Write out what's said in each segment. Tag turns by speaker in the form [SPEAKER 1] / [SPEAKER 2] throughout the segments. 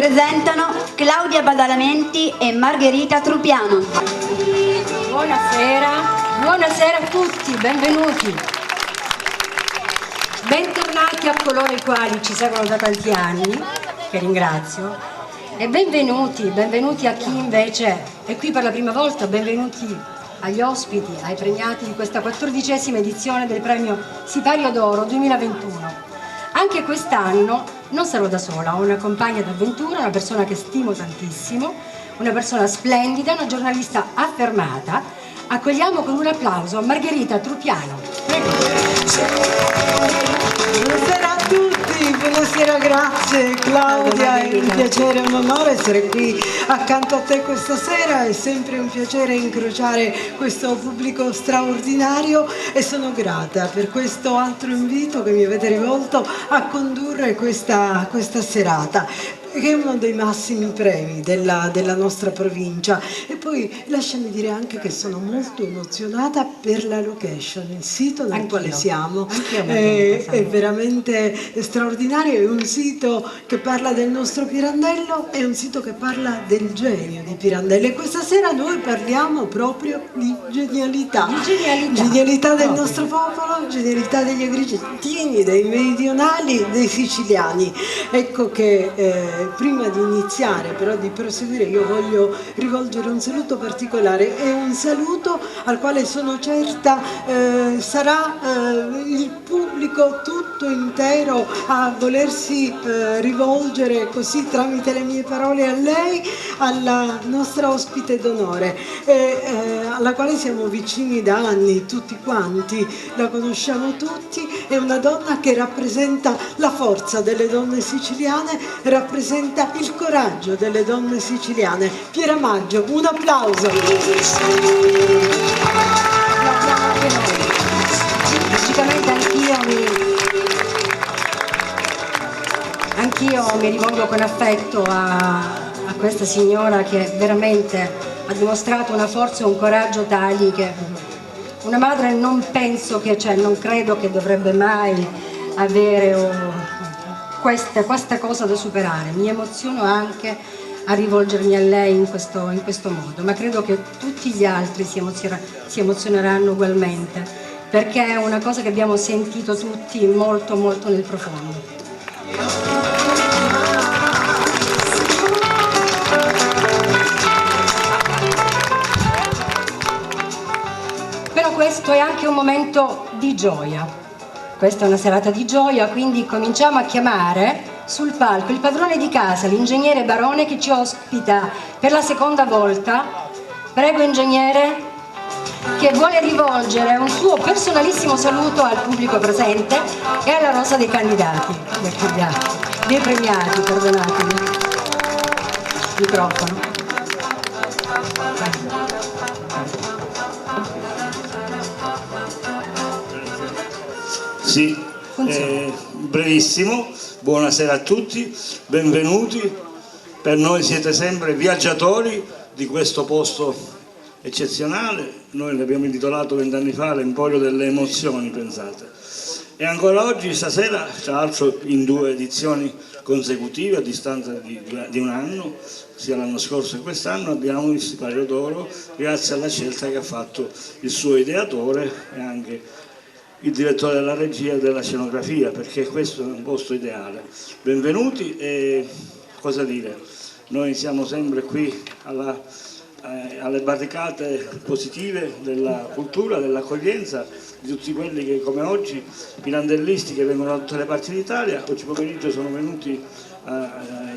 [SPEAKER 1] presentano Claudia Badalamenti e Margherita Trupiano.
[SPEAKER 2] Buonasera a tutti, benvenuti. Bentornati a coloro i quali ci seguono da tanti anni, che ringrazio, e benvenuti a chi invece è qui per la prima volta, benvenuti agli ospiti, ai premiati di questa 14ª edizione del premio Sipario d'Oro 2021. Anche quest'anno non sarò da sola, ho una compagna d'avventura, una persona che stimo tantissimo, una persona splendida, una giornalista affermata. Accogliamo con un applauso Margherita Trupiano.
[SPEAKER 3] Buonasera a tutti, buonasera, grazie Claudia, è un piacere e un onore essere qui accanto a te questa sera, è sempre un piacere incrociare questo pubblico straordinario e sono grata per questo altro invito che mi avete rivolto a condurre questa serata, che è uno dei massimi premi della nostra provincia. E poi lasciami dire anche che sono molto emozionata per la location, il sito nel quale siamo è veramente straordinario, è un sito che parla del nostro Pirandello, è un sito che parla del genio di Pirandello, e questa sera noi parliamo proprio di genialità, genialità del nostro popolo, genialità degli agrigentini, dei meridionali, dei siciliani. Ecco che prima di iniziare, però di proseguire, io voglio rivolgere un saluto particolare, e un saluto al quale sono certa sarà il pubblico tutto intero a volersi rivolgere così tramite le mie parole a lei, alla nostra ospite d'onore, alla quale siamo vicini da anni tutti quanti, la conosciamo tutti, è una donna che rappresenta la forza delle donne siciliane, rappresenta il coraggio delle donne siciliane. Piera Maggio, un applauso.
[SPEAKER 2] Logicamente anch'io mi rivolgo con affetto a questa signora che veramente ha dimostrato una forza e un coraggio tali che una madre non credo che dovrebbe mai avere questa cosa da superare. Mi emoziono anche a rivolgermi a lei in questo modo, ma credo che tutti gli altri si emozioneranno ugualmente, perché è una cosa che abbiamo sentito tutti molto molto nel profondo. Però questo è anche un momento di gioia. Questa è una serata di gioia, quindi cominciamo a chiamare sul palco il padrone di casa, l'ingegnere Barone, che ci ospita per la seconda volta. Prego, ingegnere, che vuole rivolgere un suo personalissimo saluto al pubblico presente e alla rosa dei candidati, dei premiati, perdonatemi. Microfono.
[SPEAKER 4] Sì, brevissimo, buonasera a tutti, benvenuti. Per noi siete sempre viaggiatori di questo posto eccezionale. Noi l'abbiamo intitolato 20 anni fa l'Emporio delle Emozioni, pensate. E ancora oggi, stasera, tra l'altro in 2 edizioni consecutive a distanza di un anno, sia l'anno scorso che quest'anno, abbiamo il Sipario d'Oro grazie alla scelta che ha fatto il suo ideatore e anche il direttore della regia e della scenografia, perché questo è un posto ideale. Benvenuti, e cosa dire, noi siamo sempre qui alle barricate positive della cultura, dell'accoglienza di tutti quelli che, come oggi, pirandellisti che vengono da tutte le parti d'Italia. Oggi pomeriggio sono venuti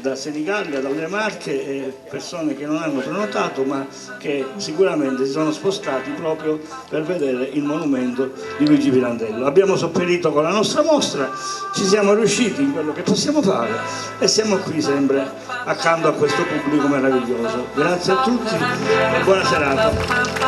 [SPEAKER 4] da Senigallia, dalle Marche, e persone che non hanno prenotato ma che sicuramente si sono spostati proprio per vedere il monumento di Luigi Pirandello. Abbiamo sopperito con la nostra mostra, ci siamo riusciti in quello che possiamo fare e siamo qui sempre accanto a questo pubblico meraviglioso. Grazie a tutti e buona serata.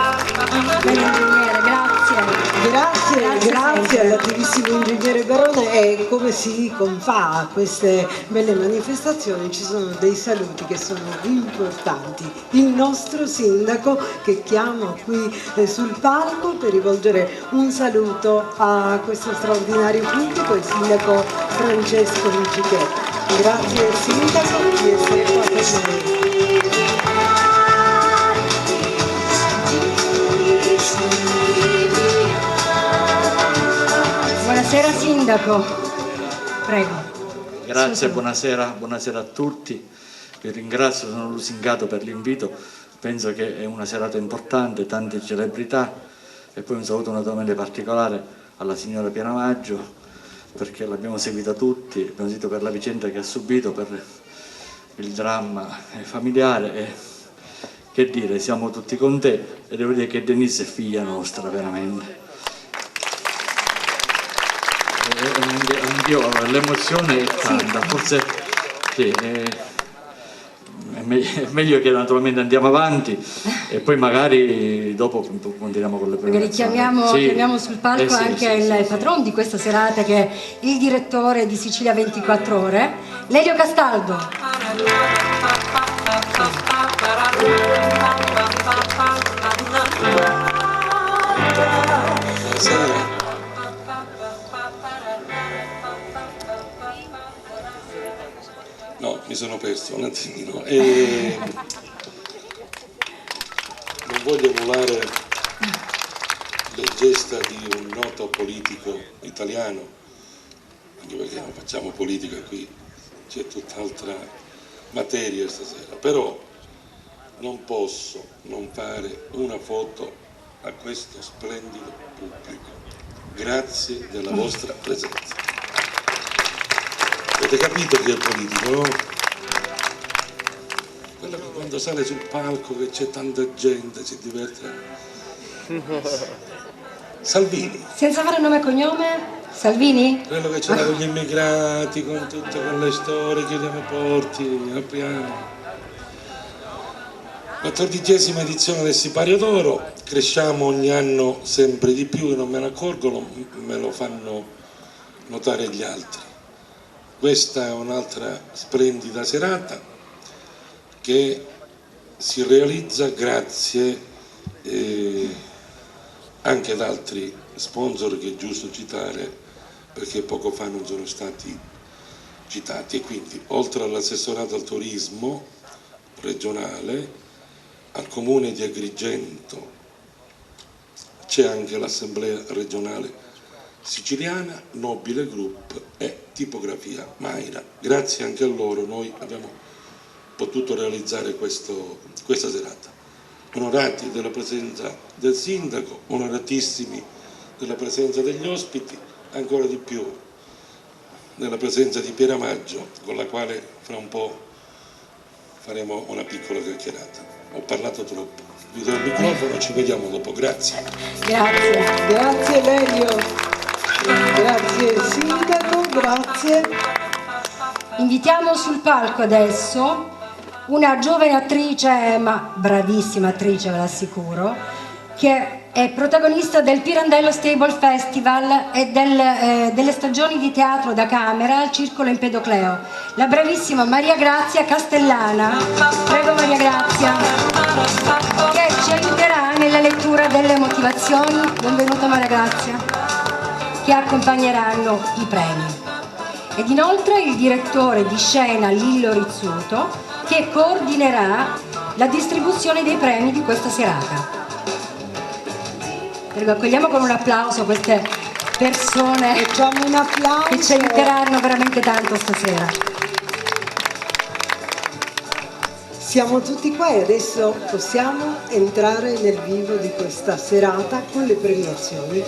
[SPEAKER 3] Grazie all'attivissimo ingegnere Barone, e come si confà a queste belle manifestazioni ci sono dei saluti che sono importanti. Il nostro sindaco, che chiamo qui sul palco per rivolgere un saluto a questo straordinario pubblico, il sindaco Francesco Lucichetto. Grazie Sindaco di essere qua con noi.
[SPEAKER 2] Buonasera Sindaco, prego.
[SPEAKER 5] Grazie, buonasera a tutti. Vi ringrazio, sono lusingato per l'invito, penso che è una serata importante, tante celebrità e poi un saluto naturalmente particolare alla signora Pianamaggio perché l'abbiamo seguita tutti, abbiamo sentito per la vicenda che ha subito, per il dramma familiare e che dire, siamo tutti con te e devo dire che Denise è figlia nostra veramente. Anch'io, l'emozione è tanta, forse sì, è meglio che naturalmente andiamo avanti e poi magari dopo continuiamo con le
[SPEAKER 2] premiazioni.
[SPEAKER 5] Magari
[SPEAKER 2] chiamiamo sul palco anche il patron di questa serata che è il direttore di Sicilia 24 Ore, Lelio Castaldo.
[SPEAKER 6] No, mi sono perso un attimino e non voglio emulare le gesta di un noto politico italiano, anche perché non facciamo politica qui, c'è tutt'altra materia stasera, però non posso non fare una foto a questo splendido pubblico. Grazie della vostra presenza. Avete capito chi è il politico, no? Quello che quando sale sul palco che c'è tanta gente si diverte. Salvini.
[SPEAKER 2] Senza fare nome e cognome? Salvini?
[SPEAKER 6] Quello che c'era con gli immigrati, con tutte quelle storie, chiudiamo i porti, apriamo. 14ª edizione del Sipario d'Oro, cresciamo ogni anno sempre di più e non me ne accorgo, me lo fanno notare gli altri. Questa è un'altra splendida serata che si realizza grazie anche ad altri sponsor che è giusto citare perché poco fa non sono stati citati e quindi oltre all'assessorato al turismo regionale, al comune di Agrigento c'è anche l'assemblea regionale siciliana, Nobile Group e Tipografia Maira. Grazie anche a loro noi abbiamo potuto realizzare questa serata. Onorati della presenza del Sindaco, onoratissimi della presenza degli ospiti, ancora di più della presenza di Pianamaggio, con la quale fra un po' faremo una piccola chiacchierata. Ho parlato troppo, vi do il microfono, ci vediamo dopo, grazie.
[SPEAKER 2] Grazie.
[SPEAKER 3] Grazie Lelio. Grazie Sindaco, grazie.
[SPEAKER 2] Invitiamo sul palco adesso una giovane attrice, ma bravissima attrice ve l'assicuro, che è protagonista del Pirandello Stable Festival e delle stagioni di teatro da camera al Circolo Empedocleo, la bravissima Maria Grazia Castellana. Prego Maria Grazia, che ci aiuterà nella lettura delle motivazioni, benvenuta Maria Grazia, che accompagneranno i premi. Ed inoltre il direttore di scena Lillo Rizzuto, che coordinerà la distribuzione dei premi di questa serata. Prego, accogliamo con un applauso queste persone
[SPEAKER 3] Facciamo un applauso.
[SPEAKER 2] che ci aiuteranno veramente tanto stasera.
[SPEAKER 3] Siamo tutti qua e adesso possiamo entrare nel vivo di questa serata con le premiazioni.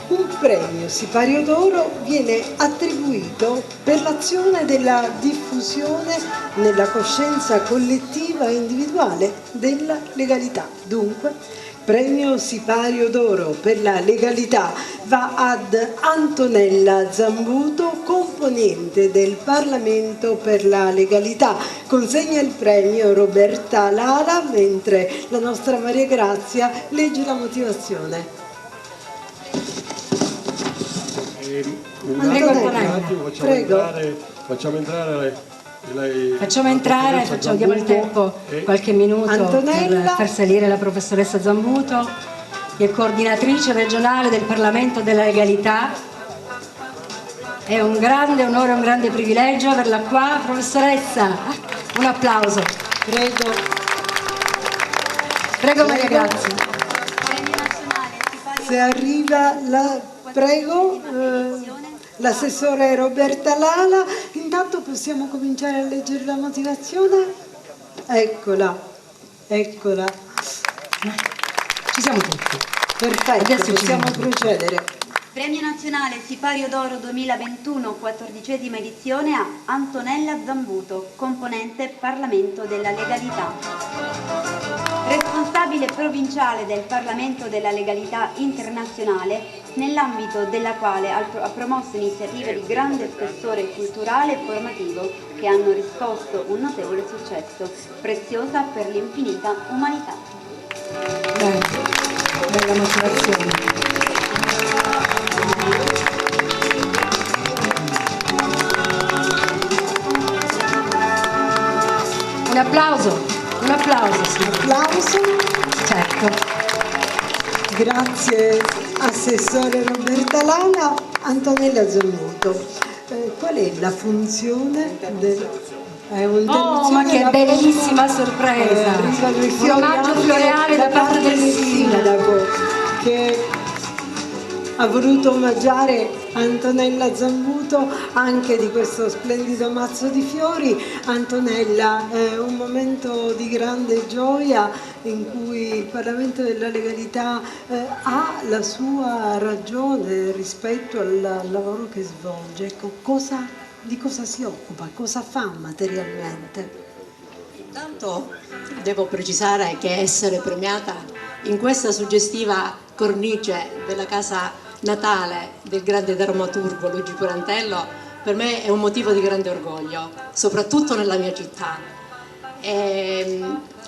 [SPEAKER 3] Un premio Sipario d'Oro viene attribuito per l'azione della diffusione nella coscienza collettiva e individuale della legalità. Dunque, premio Sipario d'Oro per la legalità va ad Antonella Zambuto, componente del Parlamento per la legalità. Consegna il premio Roberta Lala, mentre la nostra Maria Grazia legge la motivazione.
[SPEAKER 2] Facciamo entrare, diamo il tempo, qualche minuto per salire la professoressa Zambuto, che è coordinatrice regionale del Parlamento della Legalità. È un grande onore, un grande privilegio averla qua, professoressa. Un applauso.
[SPEAKER 3] Prego.
[SPEAKER 2] Prego Maria Grazia.
[SPEAKER 1] Premio nazionale Sipario
[SPEAKER 3] Se arriva la... Prego, l'assessore Roberta Lala. Intanto possiamo cominciare a leggere la motivazione? Eccola, eccola.
[SPEAKER 2] Ci siamo tutti.
[SPEAKER 3] Perfetto,
[SPEAKER 2] Adesso ci
[SPEAKER 3] possiamo
[SPEAKER 2] siamo.
[SPEAKER 3] procedere.
[SPEAKER 1] Premio nazionale Sipario d'Oro 2021, 14ª edizione a Antonella Zambuto, componente Parlamento della Legalità. Responsabile provinciale del Parlamento della Legalità Internazionale, nell'ambito della quale ha promosso iniziative di grande spessore culturale e formativo che hanno riscosso un notevole successo, preziosa per l'infinita umanità.
[SPEAKER 2] Bene, bella motivazione. Un applauso, sì.
[SPEAKER 3] Applauso.
[SPEAKER 2] Certo.
[SPEAKER 3] Grazie assessore Roberta Lala. Antonella Zambuto, qual è la funzione del...
[SPEAKER 2] Oh, ma che bellissima sorpresa! Un omaggio floreale da parte del sindaco.
[SPEAKER 3] Che ha voluto omaggiare Antonella Zambuto anche di questo splendido mazzo di fiori. Antonella, è un momento di grande gioia in cui il Parlamento della Legalità ha la sua ragione rispetto al lavoro che svolge. Ecco, di cosa si occupa? Cosa fa materialmente?
[SPEAKER 7] Intanto devo precisare che essere premiata in questa suggestiva cornice della casa natale del grande drammaturgo Luigi Pirandello per me è un motivo di grande orgoglio, soprattutto nella mia città.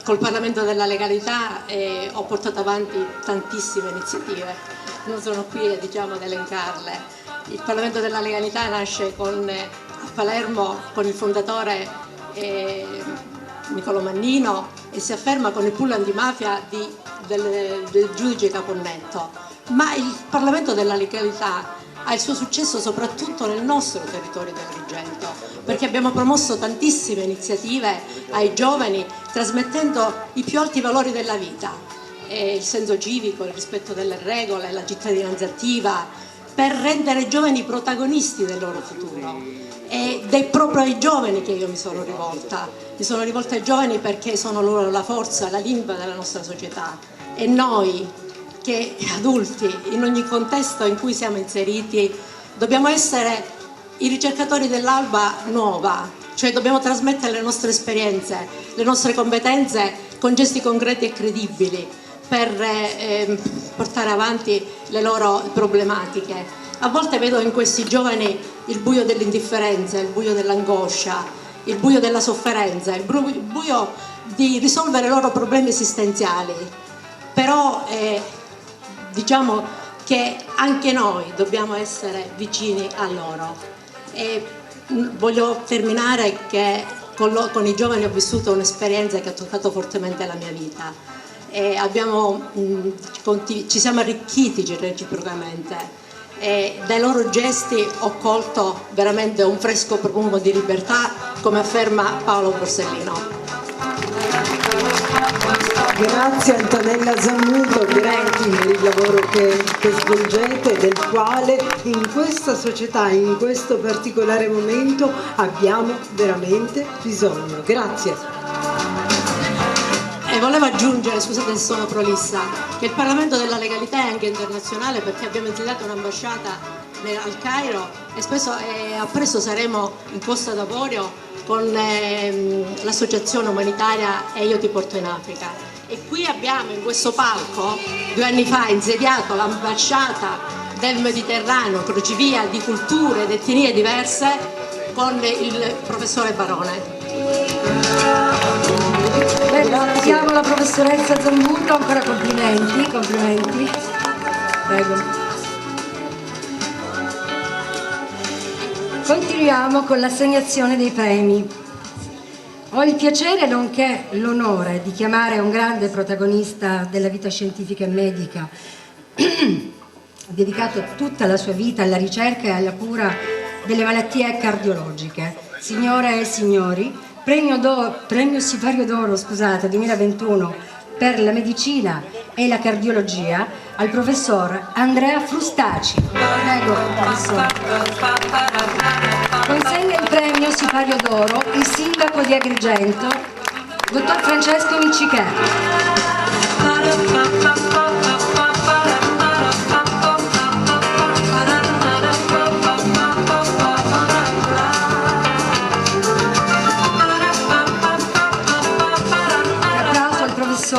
[SPEAKER 7] Col Parlamento della Legalità ho portato avanti tantissime iniziative, non sono qui ad elencarle. Il Parlamento della Legalità nasce a Palermo con il fondatore Niccolò Mannino e si afferma con il pool antimafia del giudice Caponnetto. Ma il Parlamento della Legalità ha il suo successo soprattutto nel nostro territorio dell'Agrigento, perché abbiamo promosso tantissime iniziative ai giovani trasmettendo i più alti valori della vita, il senso civico, il rispetto delle regole, la cittadinanza attiva, per rendere i giovani protagonisti del loro futuro. Ed è proprio ai giovani che io mi sono rivolta ai giovani perché sono loro la forza, la linfa della nostra società, e noi che adulti in ogni contesto in cui siamo inseriti dobbiamo essere i ricercatori dell'alba nuova, cioè dobbiamo trasmettere le nostre esperienze, le nostre competenze con gesti concreti e credibili per portare avanti le loro problematiche. A volte vedo in questi giovani il buio dell'indifferenza, il buio dell'angoscia, il buio della sofferenza, il buio di risolvere i loro problemi esistenziali, però diciamo che anche noi dobbiamo essere vicini a loro. E voglio terminare che con i giovani ho vissuto un'esperienza che ha toccato fortemente la mia vita e ci siamo arricchiti reciprocamente e dai loro gesti ho colto veramente un fresco profumo di libertà, come afferma Paolo Borsellino.
[SPEAKER 3] Grazie Antonella Zambuto, grazie per il lavoro che svolgete, del quale in questa società, in questo particolare momento abbiamo veramente bisogno. Grazie.
[SPEAKER 7] E volevo aggiungere, scusate se sono prolissa, che il Parlamento della Legalità è anche internazionale perché abbiamo insediato un'ambasciata al Cairo e presto saremo in Costa d'Avorio con l'associazione umanitaria E Io Ti Porto in Africa. E qui abbiamo in questo palco 2 anni fa insediato l'ambasciata del Mediterraneo, crocevia di culture ed etnie diverse, con il professore Barone.
[SPEAKER 2] Ringraziamo la professoressa Zambuto, ancora complimenti. Prego. Continuiamo con l'assegnazione dei premi. Ho il piacere nonché l'onore di chiamare un grande protagonista della vita scientifica e medica, dedicato tutta la sua vita alla ricerca e alla cura delle malattie cardiologiche. Signore e signori, premio Sipario d'Oro 2021 per la medicina e la cardiologia al professor Andrea Frustaci. Prego, professore. Consegna il premio Sipario d'Oro il sindaco di Agrigento, dottor Francesco Miccichè. È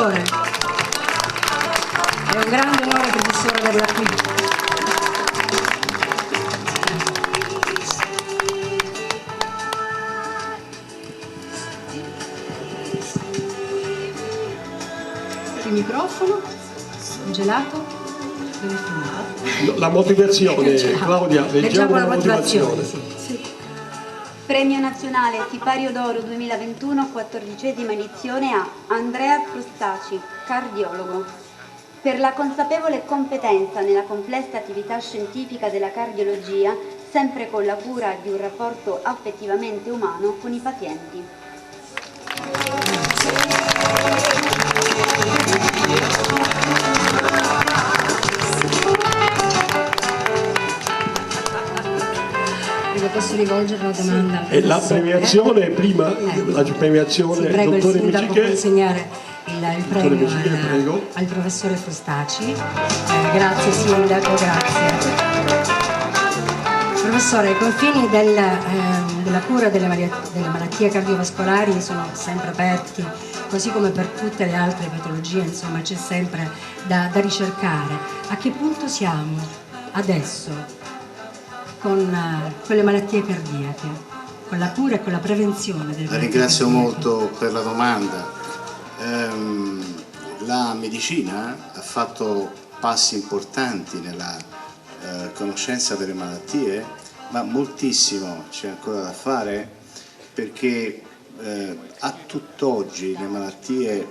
[SPEAKER 2] un grande onore, professore, averla qui. Il microfono, un gelato, dove è finito?
[SPEAKER 8] La motivazione, Claudia, leggiamo la motivazione.
[SPEAKER 2] Sì.
[SPEAKER 1] Premio nazionale Sipario d'Oro 2021, 14ª edizione a Andrea Frustaci, cardiologo. Per la consapevole competenza nella complessa attività scientifica della cardiologia, sempre con la cura di un rapporto affettivamente umano con i pazienti.
[SPEAKER 2] Posso rivolgere una domanda?
[SPEAKER 8] E la premiazione prima, la premiazione,
[SPEAKER 2] sì, prego il
[SPEAKER 8] dottore
[SPEAKER 2] sindaco
[SPEAKER 8] Miccichè.
[SPEAKER 2] consegnare il premio al professore Frustaci. Grazie sindaco, grazie. Professore, i confini della cura delle malattie cardiovascolari sono sempre aperti, così come per tutte le altre patologie, insomma c'è sempre da ricercare. A che punto siamo adesso con le malattie cardiache, con la cura e con la prevenzione delle malattie?
[SPEAKER 9] La ringrazio molto per la domanda. La medicina ha fatto passi importanti nella conoscenza delle malattie, ma moltissimo c'è ancora da fare, perché a tutt'oggi le malattie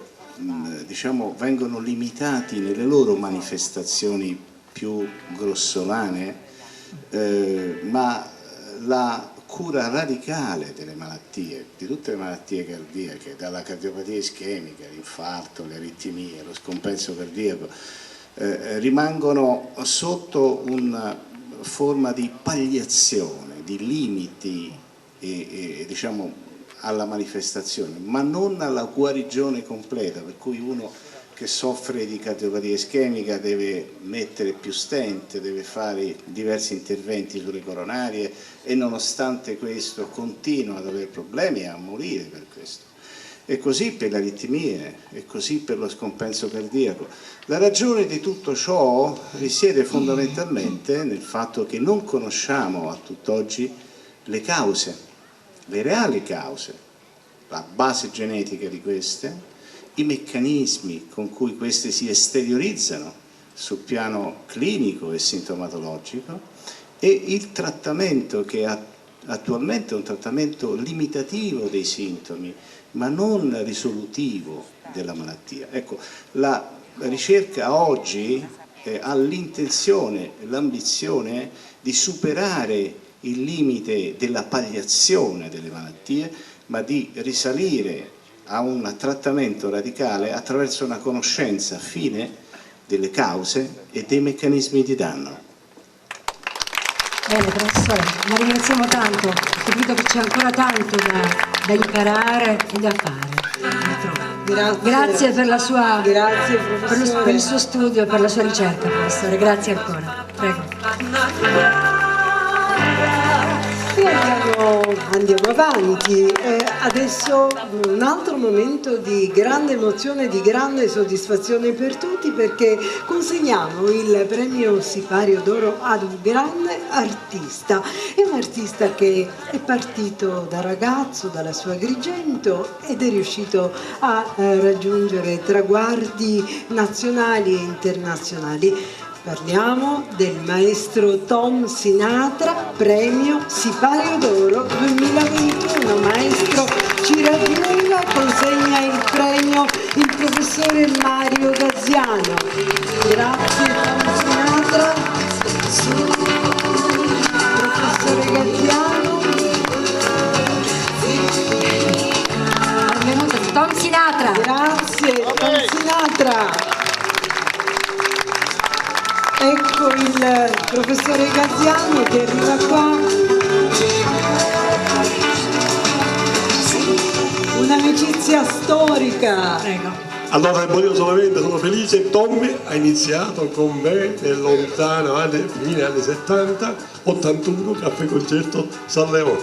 [SPEAKER 9] vengono limitati nelle loro manifestazioni più grossolane, ma la cura radicale delle malattie, di tutte le malattie cardiache, dalla cardiopatia ischemica, l'infarto, le aritmie, lo scompenso cardiaco, rimangono sotto una forma di palliazione, di limiti alla manifestazione, ma non alla guarigione completa, per cui uno che soffre di cardiopatia ischemica deve mettere più stent, deve fare diversi interventi sulle coronarie e nonostante questo continua ad avere problemi e a morire per questo. E così per le aritmie, e così per lo scompenso cardiaco. La ragione di tutto ciò risiede fondamentalmente nel fatto che non conosciamo a tutt'oggi le cause, le reali cause, la base genetica di queste, i meccanismi con cui queste si esteriorizzano sul piano clinico e sintomatologico e il trattamento che attualmente è un trattamento limitativo dei sintomi ma non risolutivo della malattia. Ecco, la ricerca oggi ha l'intenzione, l'ambizione di superare il limite della palliazione delle malattie, ma di risalire a un trattamento radicale attraverso una conoscenza fine delle cause e dei meccanismi di danno.
[SPEAKER 2] Bene, professore, la ringraziamo tanto, ho capito che c'è ancora tanto da imparare e da fare. Grazie per la sua, per il suo studio e per la sua ricerca, professore, grazie ancora. Prego.
[SPEAKER 3] E andiamo avanti. Adesso un altro momento di grande emozione, di grande soddisfazione per tutti, perché consegniamo il premio Sipario d'Oro ad un grande artista. È un artista che è partito da ragazzo, dalla sua Agrigento, ed è riuscito a raggiungere traguardi nazionali e internazionali. Parliamo del maestro Tom Sinatra, premio Sipario d'Oro 2021. Maestro, ci raggiunga, consegna il premio il professore Mario Gaziano. Grazie Tom Sinatra. Professore Gaziano. professore Gaziano che arriva qua. Un'amicizia storica.
[SPEAKER 2] Prego.
[SPEAKER 8] Allora io sono felice, Tommy ha iniziato con me nel lontano fine anni 70, 81, caffè concerto San Leone.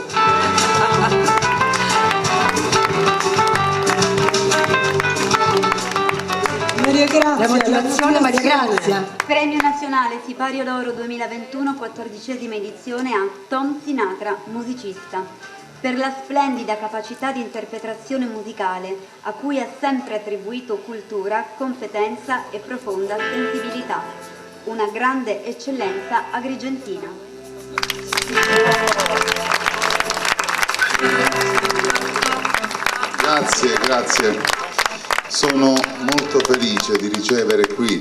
[SPEAKER 3] Maria Grazia,
[SPEAKER 2] La motivazione, Maria Grazia.
[SPEAKER 1] Premio Nazionale Sipario d'Oro 2021, 14ª edizione a Tom Sinatra, musicista, per la splendida capacità di interpretazione musicale a cui ha sempre attribuito cultura, competenza e profonda sensibilità. Una grande eccellenza agrigentina.
[SPEAKER 10] Grazie. Sono molto felice di ricevere qui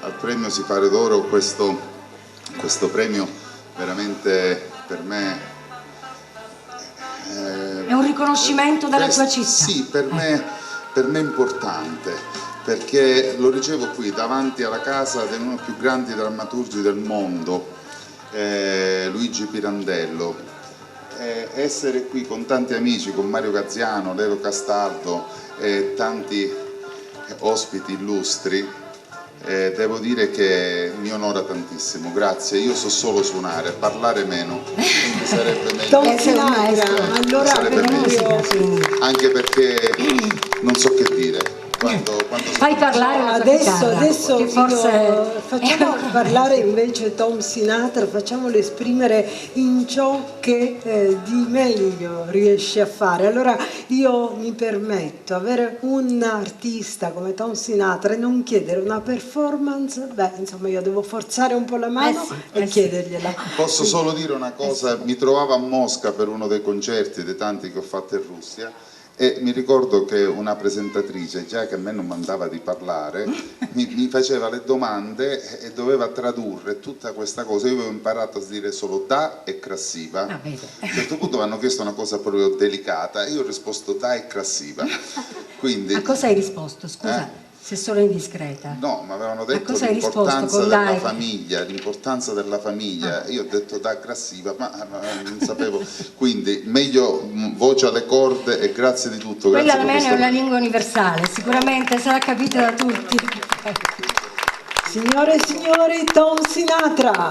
[SPEAKER 10] al Premio Sipario d'Oro questo premio veramente per me
[SPEAKER 2] È un riconoscimento dalla tua città.
[SPEAKER 10] Sì, per me è importante, perché lo ricevo qui davanti alla casa di uno dei più grandi drammaturgi del mondo, Luigi Pirandello. Essere qui con tanti amici, con Mario Gaziano, Leo Castaldo e tanti ospiti illustri, devo dire che mi onora tantissimo. Grazie, io so solo suonare, parlare meno, quindi sarebbe meglio.
[SPEAKER 3] Allora
[SPEAKER 10] sarebbe meglio, anche perché non so che dire. Quando
[SPEAKER 2] Fai parlare la tua chitarra,
[SPEAKER 3] adesso
[SPEAKER 2] che forse
[SPEAKER 3] facciamo parlare invece Tom Sinatra, facciamolo esprimere in ciò che di meglio riesce a fare. Allora io mi permetto, avere un artista come Tom Sinatra e non chiedere una performance, insomma io devo forzare un po' la mano e chiedergliela.
[SPEAKER 10] Posso solo dire una cosa, mi trovavo a Mosca per uno dei concerti dei tanti che ho fatto in Russia e mi ricordo che una presentatrice, già che a me non mandava di parlare, mi faceva le domande e doveva tradurre tutta questa cosa. Io avevo imparato a dire solo da e crassiva. A un certo punto mi hanno chiesto una cosa proprio delicata e io ho risposto da e crassiva. Quindi,
[SPEAKER 2] a cosa hai risposto? Scusa, se sono indiscreta.
[SPEAKER 10] No, mi avevano detto l'importanza della famiglia, io ho detto da aggressiva, ma non sapevo, quindi meglio voce alle corde e grazie di tutto.
[SPEAKER 2] Quella almeno è una lingua universale, sicuramente sarà capita da tutti.
[SPEAKER 3] Signore e signori, Tom Sinatra!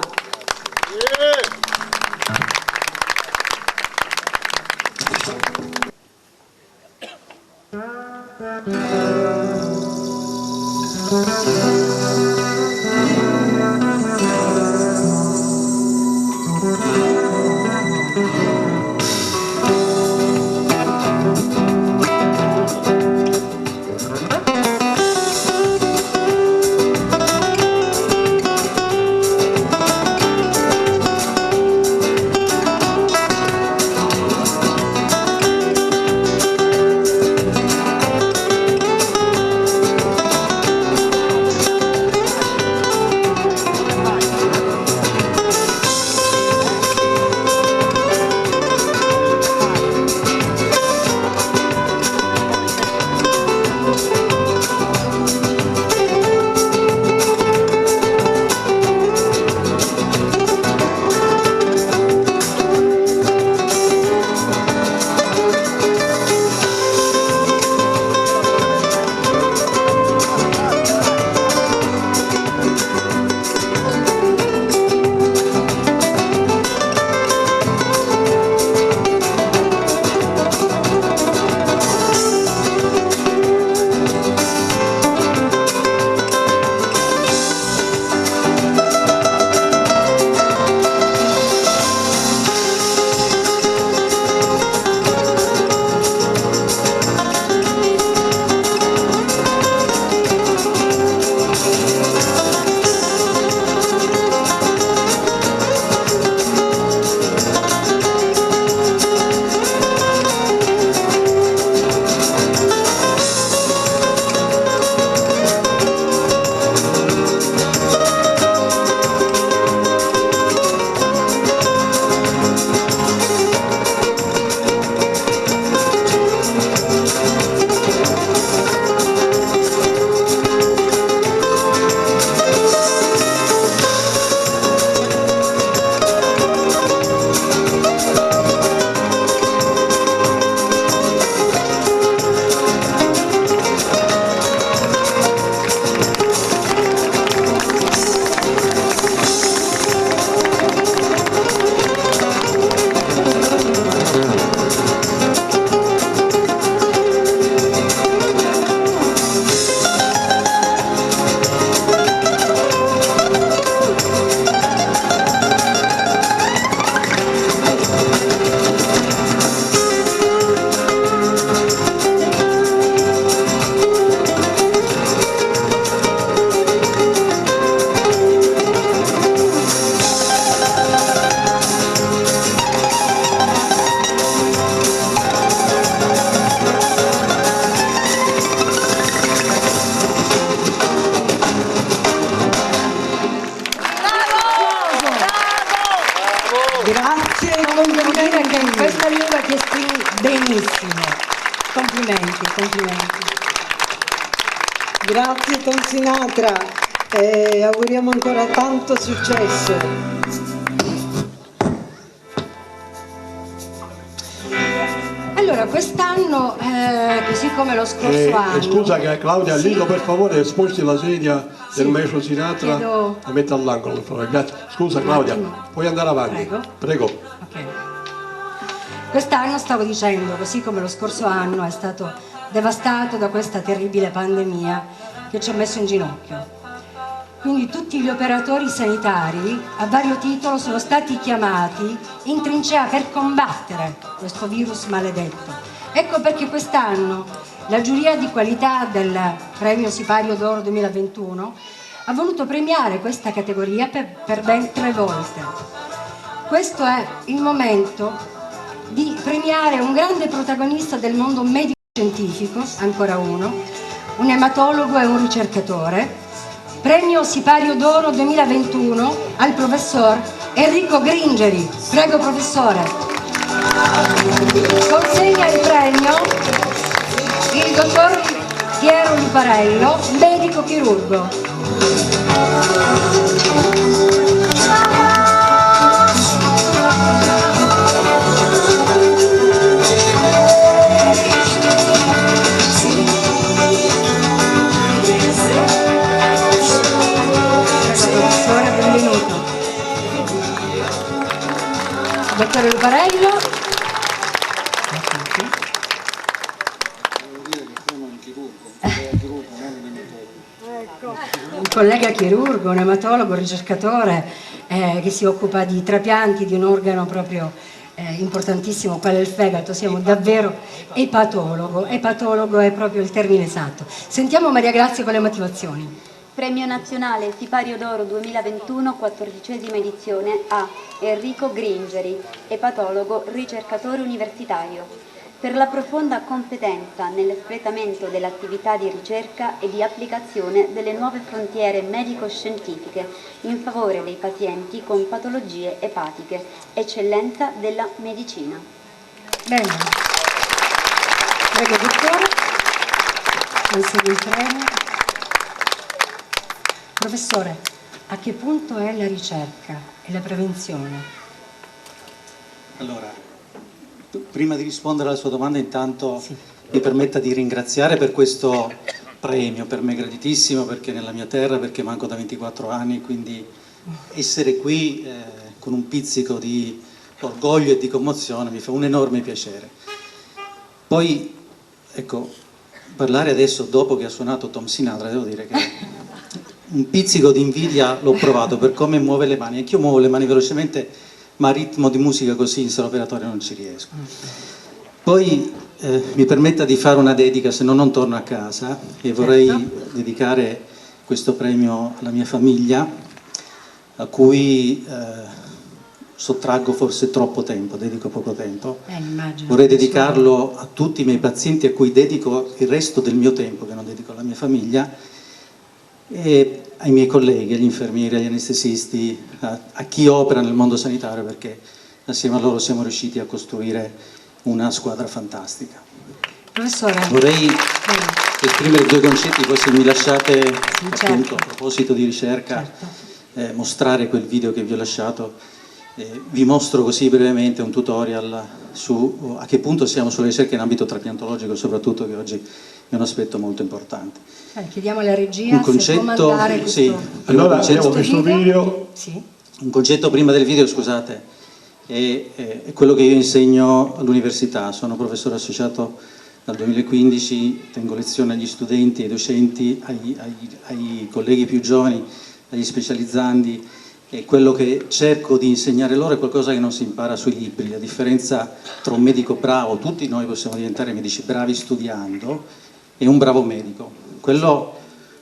[SPEAKER 3] Grazie,
[SPEAKER 2] Devo dire che in questa lingua ti esprimi benissimo. Complimenti, complimenti.
[SPEAKER 3] Grazie Tom Sinatra e auguriamo ancora tanto successo.
[SPEAKER 2] Allora, quest'anno, così come lo scorso anno...
[SPEAKER 8] Scusa che Claudia, Lillo per favore sposti la sedia del maestro Sinatra,
[SPEAKER 2] chiedo-
[SPEAKER 8] la metta all'angolo, per favore. Grazie. Scusa Claudia, puoi andare avanti? Prego.
[SPEAKER 2] Ok. Quest'anno stavo dicendo, così come lo scorso anno è stato devastato da questa terribile pandemia che ci ha messo in ginocchio. Quindi tutti gli operatori sanitari a vario titolo sono stati chiamati in trincea per combattere questo virus maledetto. Ecco perché quest'anno la giuria di qualità del premio Sipario d'Oro 2021 ha voluto premiare questa categoria per ben 3 volte. Questo è il momento di premiare un grande protagonista del mondo medico-scientifico, ancora uno, un ematologo e un ricercatore. Premio Sipario d'Oro 2021 al professor Enrico Gringeri. Prego professore. Consegna il premio il dottor Piero Luparello, medico chirurgo. Dottore Luparello. Un collega chirurgo, un ematologo, un ricercatore che si occupa di trapianti di un organo proprio importantissimo, quale il fegato. Siamo davvero epatologo. Epatologo è proprio il termine esatto. Sentiamo Maria Grazia con le motivazioni.
[SPEAKER 1] Premio Nazionale Sipario d'Oro 2021, 14ª edizione a Enrico Gringeri, epatologo, ricercatore universitario, per la profonda competenza nell'espletamento dell'attività di ricerca e di applicazione delle nuove frontiere medico-scientifiche in favore dei pazienti con patologie epatiche, eccellenza della medicina.
[SPEAKER 2] Bene. Prego dottore, consegui il premio. Professore, a che punto è la ricerca e la prevenzione?
[SPEAKER 11] Allora, prima di rispondere alla sua domanda, intanto mi permetta di ringraziare per questo premio, per me graditissimo, perché nella mia terra, perché manco da 24 anni, quindi essere qui con un pizzico di orgoglio e di commozione mi fa un enorme piacere. Poi, ecco, parlare adesso dopo che ha suonato Tom Sinatra, devo dire che un pizzico di invidia l'ho provato per come muove le mani. Anch'io muovo le mani velocemente, ma a ritmo di musica così in sala operatoria non ci riesco. Poi mi permetta di fare una dedica, se no non torno a casa, e vorrei dedicare questo premio alla mia famiglia, a cui sottraggo forse troppo tempo, dedico poco tempo. Vorrei dedicarlo a tutti i miei pazienti a cui dedico il resto del mio tempo, che non dedico alla mia famiglia, e ai miei colleghi, agli infermieri, agli anestesisti, a chi opera nel mondo sanitario, perché assieme a loro siamo riusciti a costruire una squadra fantastica.
[SPEAKER 2] Professore.
[SPEAKER 11] Vorrei esprimere 2 concetti, poi se mi lasciate appunto a proposito di ricerca mostrare quel video che vi ho lasciato. Vi mostro così brevemente un tutorial su a che punto siamo sulla ricerca in ambito trapiantologico, soprattutto che oggi è un aspetto molto importante.
[SPEAKER 2] Chiediamo alla regia
[SPEAKER 11] Un concetto,
[SPEAKER 2] se può mandare questo,
[SPEAKER 11] sì,
[SPEAKER 8] allora abbiamo questo video.
[SPEAKER 2] Sì.
[SPEAKER 11] Un concetto prima del video, scusate, è quello che io insegno all'università. Sono professore associato dal 2015, tengo lezioni agli studenti, ai docenti, ai colleghi più giovani, agli specializzandi, e quello che cerco di insegnare loro è qualcosa che non si impara sui libri. La differenza tra un medico bravo, tutti noi possiamo diventare medici bravi studiando, e un bravo medico. Quello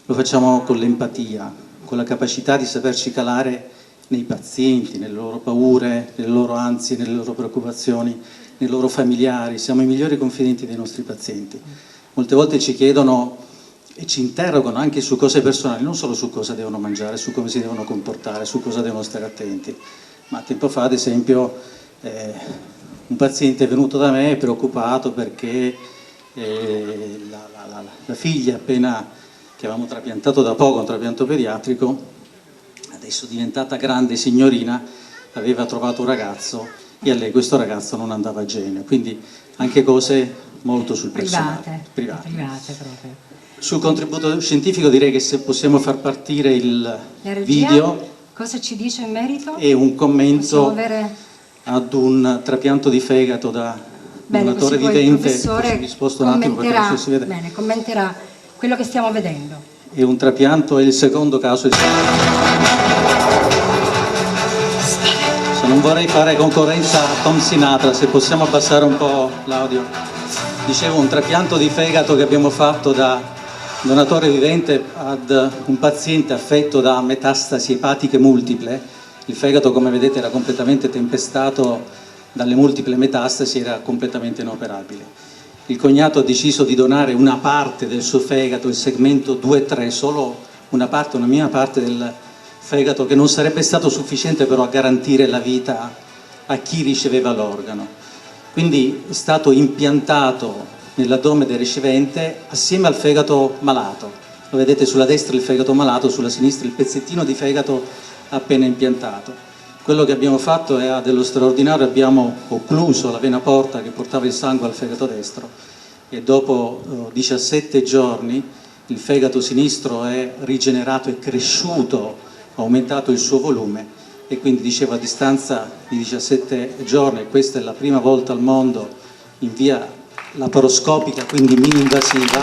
[SPEAKER 11] lo facciamo con l'empatia, con la capacità di saperci calare nei pazienti, nelle loro paure, nelle loro ansie, nelle loro preoccupazioni, nei loro familiari. Siamo i migliori confidenti dei nostri pazienti. Molte volte ci chiedono e ci interrogano anche su cose personali, non solo su cosa devono mangiare, su come si devono comportare, su cosa devono stare attenti. ma tempo fa ad esempio un paziente è venuto da me preoccupato perché la figlia appena che avevamo trapiantato da poco, un trapianto pediatrico, adesso diventata grande signorina, aveva trovato un ragazzo e a lei questo ragazzo non andava a genio, quindi anche cose molto sul personale, private
[SPEAKER 2] proprio.
[SPEAKER 11] Sul contributo scientifico direi che se possiamo far partire il video.
[SPEAKER 2] Cosa ci dice in merito?
[SPEAKER 11] E un commento ad un trapianto di fegato da donatore vivente.
[SPEAKER 2] Il professore commenterà quello che stiamo vedendo.
[SPEAKER 11] E un trapianto è il secondo caso. Se non vorrei fare concorrenza a Tom Sinatra, se possiamo abbassare un po' l'audio. Dicevo, un trapianto di fegato che abbiamo fatto da donatore vivente ad un paziente affetto da metastasi epatiche multiple. Il fegato, come vedete, era completamente tempestato dalle multiple metastasi, era completamente inoperabile. Il cognato ha deciso di donare una parte del suo fegato, il segmento 2-3, solo una parte, una minima parte del fegato, che non sarebbe stato sufficiente però a garantire la vita a chi riceveva l'organo. Quindi è stato impiantato nell'addome del ricevente assieme al fegato malato. Lo vedete sulla destra il fegato malato, sulla sinistra il pezzettino di fegato appena impiantato. Quello che abbiamo fatto è dello straordinario, abbiamo occluso la vena porta che portava il sangue al fegato destro e dopo 17 giorni il fegato sinistro è rigenerato, è cresciuto, ha aumentato il suo volume e quindi, dicevo, a distanza di 17 giorni, questa è la prima volta al mondo in via laparoscopica, quindi mini-invasiva,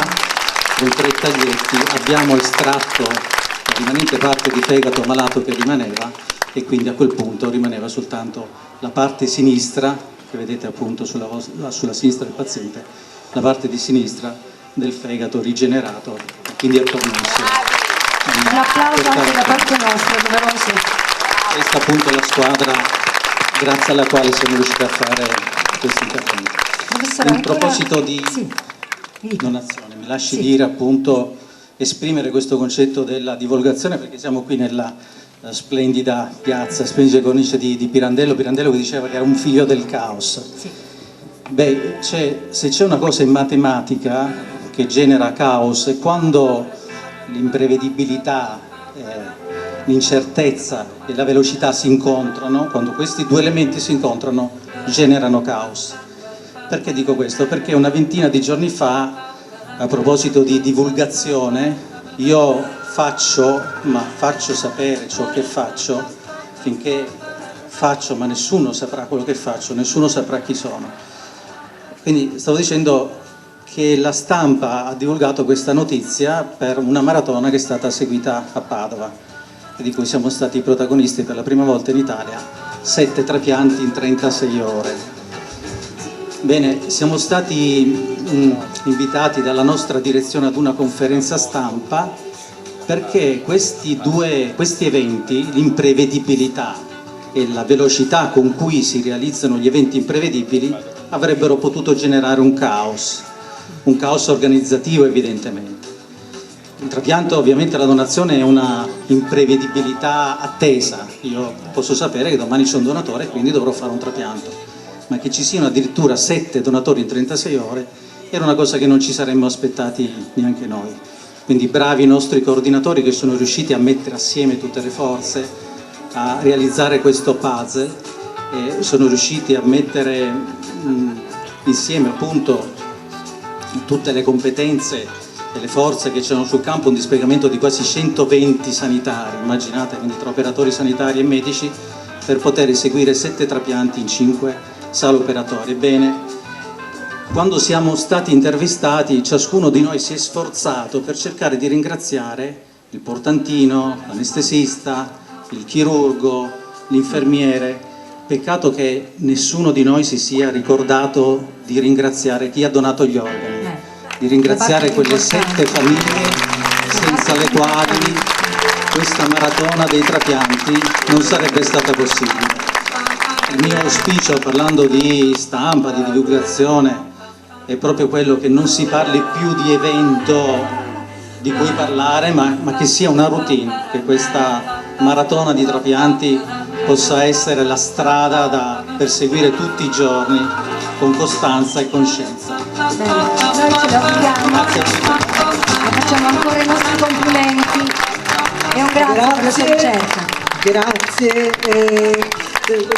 [SPEAKER 11] con 3 taglietti, abbiamo estratto la rimanente parte di fegato malato che rimaneva e quindi a quel punto rimaneva soltanto la parte sinistra, che vedete appunto sulla sinistra del paziente, la parte di sinistra del fegato rigenerato, quindi è permesso.
[SPEAKER 2] Un applauso anche da parte nostra, doveroso.
[SPEAKER 11] Questa appunto è la squadra grazie alla quale siamo riusciti a fare questo intervento. In proposito di donazione, mi lasci dire appunto, esprimere questo concetto della divulgazione, perché siamo qui nella splendida piazza, splendida cornice di Pirandello che diceva che era un figlio del caos. Beh, se c'è una cosa in matematica che genera caos è quando l'imprevedibilità, l'incertezza e la velocità si incontrano, quando questi due elementi si incontrano generano caos. Perché dico questo? Perché una ventina di giorni fa, a proposito di divulgazione, io faccio sapere ciò che faccio, finché faccio, ma nessuno saprà quello che faccio, nessuno saprà chi sono. Quindi stavo dicendo che la stampa ha divulgato questa notizia per una maratona che è stata seguita a Padova, di cui siamo stati protagonisti per la prima volta in Italia, 7 trapianti in 36 ore. Bene, siamo stati invitati dalla nostra direzione ad una conferenza stampa perché questi eventi, l'imprevedibilità e la velocità con cui si realizzano gli eventi imprevedibili, avrebbero potuto generare un caos organizzativo evidentemente. Il trapianto, ovviamente la donazione è una imprevedibilità attesa, io posso sapere che domani c'è un donatore e quindi dovrò fare un trapianto. Ma che ci siano addirittura 7 donatori in 36 ore era una cosa che non ci saremmo aspettati neanche noi. Quindi bravi i nostri coordinatori che sono riusciti a mettere assieme tutte le forze, a realizzare questo puzzle e sono riusciti a mettere insieme appunto tutte le competenze e le forze che c'erano sul campo, un dispiegamento di quasi 120 sanitari, immaginate, quindi tra operatori sanitari e medici, per poter eseguire 7 trapianti in 5 sale operatorie. Bene, quando siamo stati intervistati ciascuno di noi si è sforzato per cercare di ringraziare il portantino, l'anestesista, il chirurgo, l'infermiere. Peccato che nessuno di noi si sia ricordato di ringraziare chi ha donato gli organi, di ringraziare quelle 7 famiglie senza le quali questa maratona dei trapianti non sarebbe stata possibile. Il mio auspicio, parlando di stampa, di divulgazione, è proprio quello che non si parli più di evento di cui parlare, ma che sia una routine, che questa maratona di trapianti possa essere la strada da perseguire tutti i giorni con costanza e con scienza.
[SPEAKER 2] Bene, noi ce l'auguriamo, facciamo ancora i nostri complimenti e un grazie per la sua ricerca.
[SPEAKER 3] Grazie.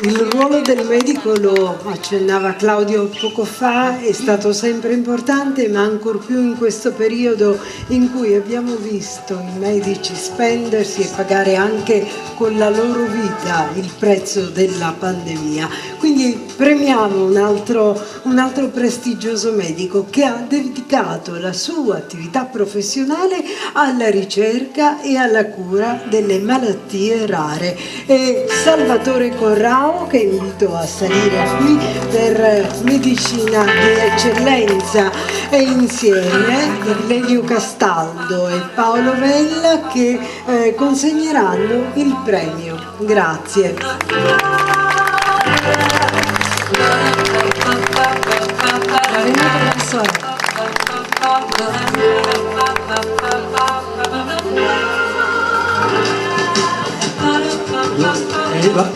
[SPEAKER 3] Il ruolo del medico, lo accennava Claudio poco fa, è stato sempre importante, ma ancor più in questo periodo in cui abbiamo visto i medici spendersi e pagare anche con la loro vita il prezzo della pandemia. Quindi premiamo un altro prestigioso medico che ha dedicato la sua attività professionale alla ricerca e alla cura delle malattie rare. E Salvatore Corrao, che invito a salire qui per medicina di eccellenza, e insieme Lelio Castaldo e Paolo Vella che consegneranno il premio. Grazie.
[SPEAKER 2] Benvenuto professore.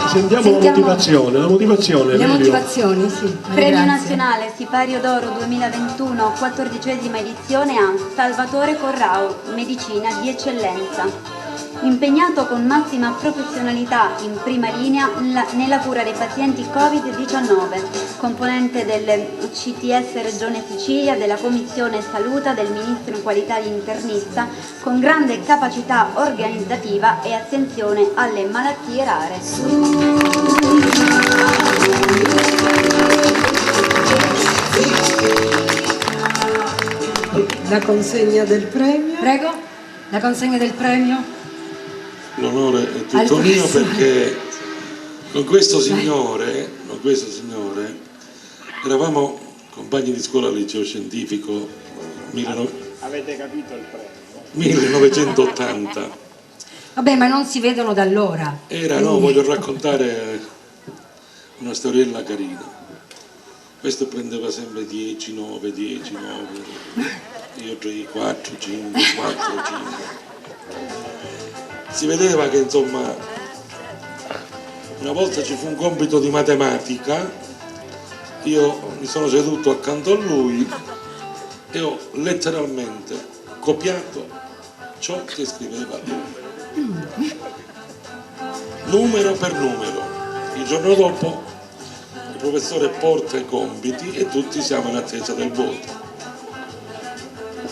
[SPEAKER 8] Sentiamo la motivazione.
[SPEAKER 2] Le motivazioni, sì.
[SPEAKER 1] Premio
[SPEAKER 2] Grazie.
[SPEAKER 1] nazionale Sipario d'Oro 2021, 14ª edizione a Salvatore Corrao, medicina di eccellenza. Impegnato con massima professionalità in prima linea nella cura dei pazienti Covid-19, componente del CTS Regione Sicilia, della Commissione Saluta del Ministro in qualità di internista, con grande capacità organizzativa e attenzione alle malattie rare.
[SPEAKER 3] La consegna del premio.
[SPEAKER 2] Prego, la consegna del premio.
[SPEAKER 6] L'onore è tutto mio perché con questo signore eravamo compagni di scuola al liceo scientifico
[SPEAKER 9] Avete capito il premio?
[SPEAKER 6] 1980.
[SPEAKER 2] Vabbè, ma non si vedono da allora.
[SPEAKER 6] Voglio raccontare una storiella carina. Questo prendeva sempre 10, 9, 10, 9, io 3, 4, 5, 4, 5. Si vedeva che insomma una volta ci fu un compito di matematica, io mi sono seduto accanto a lui e ho letteralmente copiato ciò che scriveva lui, numero per numero. Il giorno dopo il professore porta i compiti e tutti siamo in attesa del voto.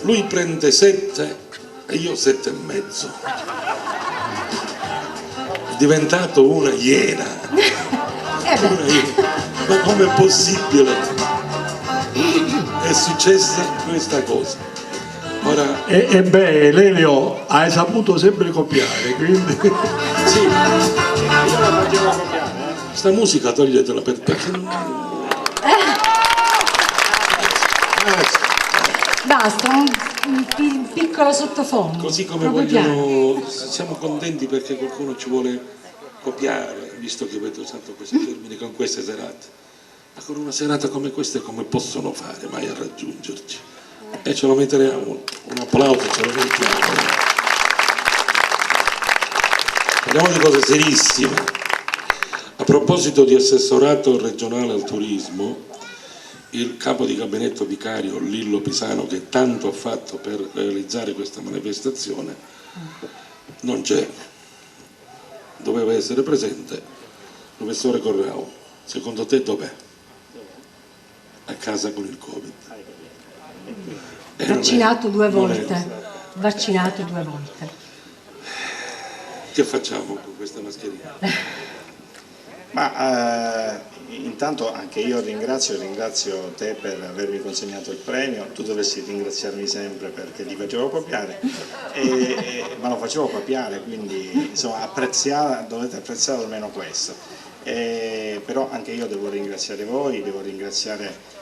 [SPEAKER 6] Lui prende 7 e io 7,5. È diventato una iena. Ma com'è possibile? È successa questa cosa. Ora...
[SPEAKER 8] E beh, Lelio, hai saputo sempre copiare, quindi...
[SPEAKER 6] Sì, io la facevo copiare. Sta musica toglietela perché...
[SPEAKER 2] Basta, un piccolo sottofondo.
[SPEAKER 6] Così come vogliono, siamo contenti perché qualcuno ci vuole copiare, visto che avete usato questi termini con queste serate. Ma con una serata come questa come possono fare mai a raggiungerci? E ce lo metteremo, un applauso, ce lo mettiamo. Parliamo di cose serissime. A proposito di assessorato regionale al turismo, il capo di gabinetto vicario Lillo Pisano, che tanto ha fatto per realizzare questa manifestazione, non c'è. Doveva essere presente. Professore Corrao, secondo te dov'è? A casa con il Covid.
[SPEAKER 2] Vaccinato 2 volte. Vaccinato 2 volte.
[SPEAKER 6] Che facciamo con questa mascherina?
[SPEAKER 9] Ma intanto anche io ringrazio te per avermi consegnato il premio. Tu dovresti ringraziarmi sempre perché ti facevo copiare, ma lo facevo copiare, quindi insomma dovete apprezzare almeno questo. Però anche io devo ringraziare voi, devo ringraziare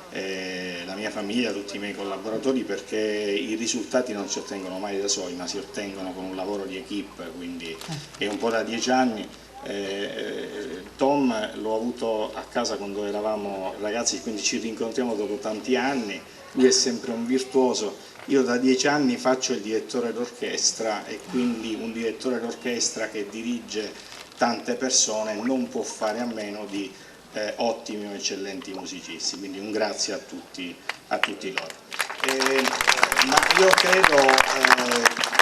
[SPEAKER 9] la mia famiglia, tutti i miei collaboratori, perché i risultati non si ottengono mai da soli, ma si ottengono con un lavoro di equipe, quindi è un po' da 10 anni
[SPEAKER 12] Tom l'ho avuto a casa quando eravamo ragazzi, quindi ci rincontriamo dopo tanti anni, lui è sempre un virtuoso. Io da 10 anni faccio il direttore d'orchestra e quindi un direttore d'orchestra che dirige tante persone non può fare a meno di ottimi o eccellenti musicisti, quindi un grazie a tutti loro. Ma io credo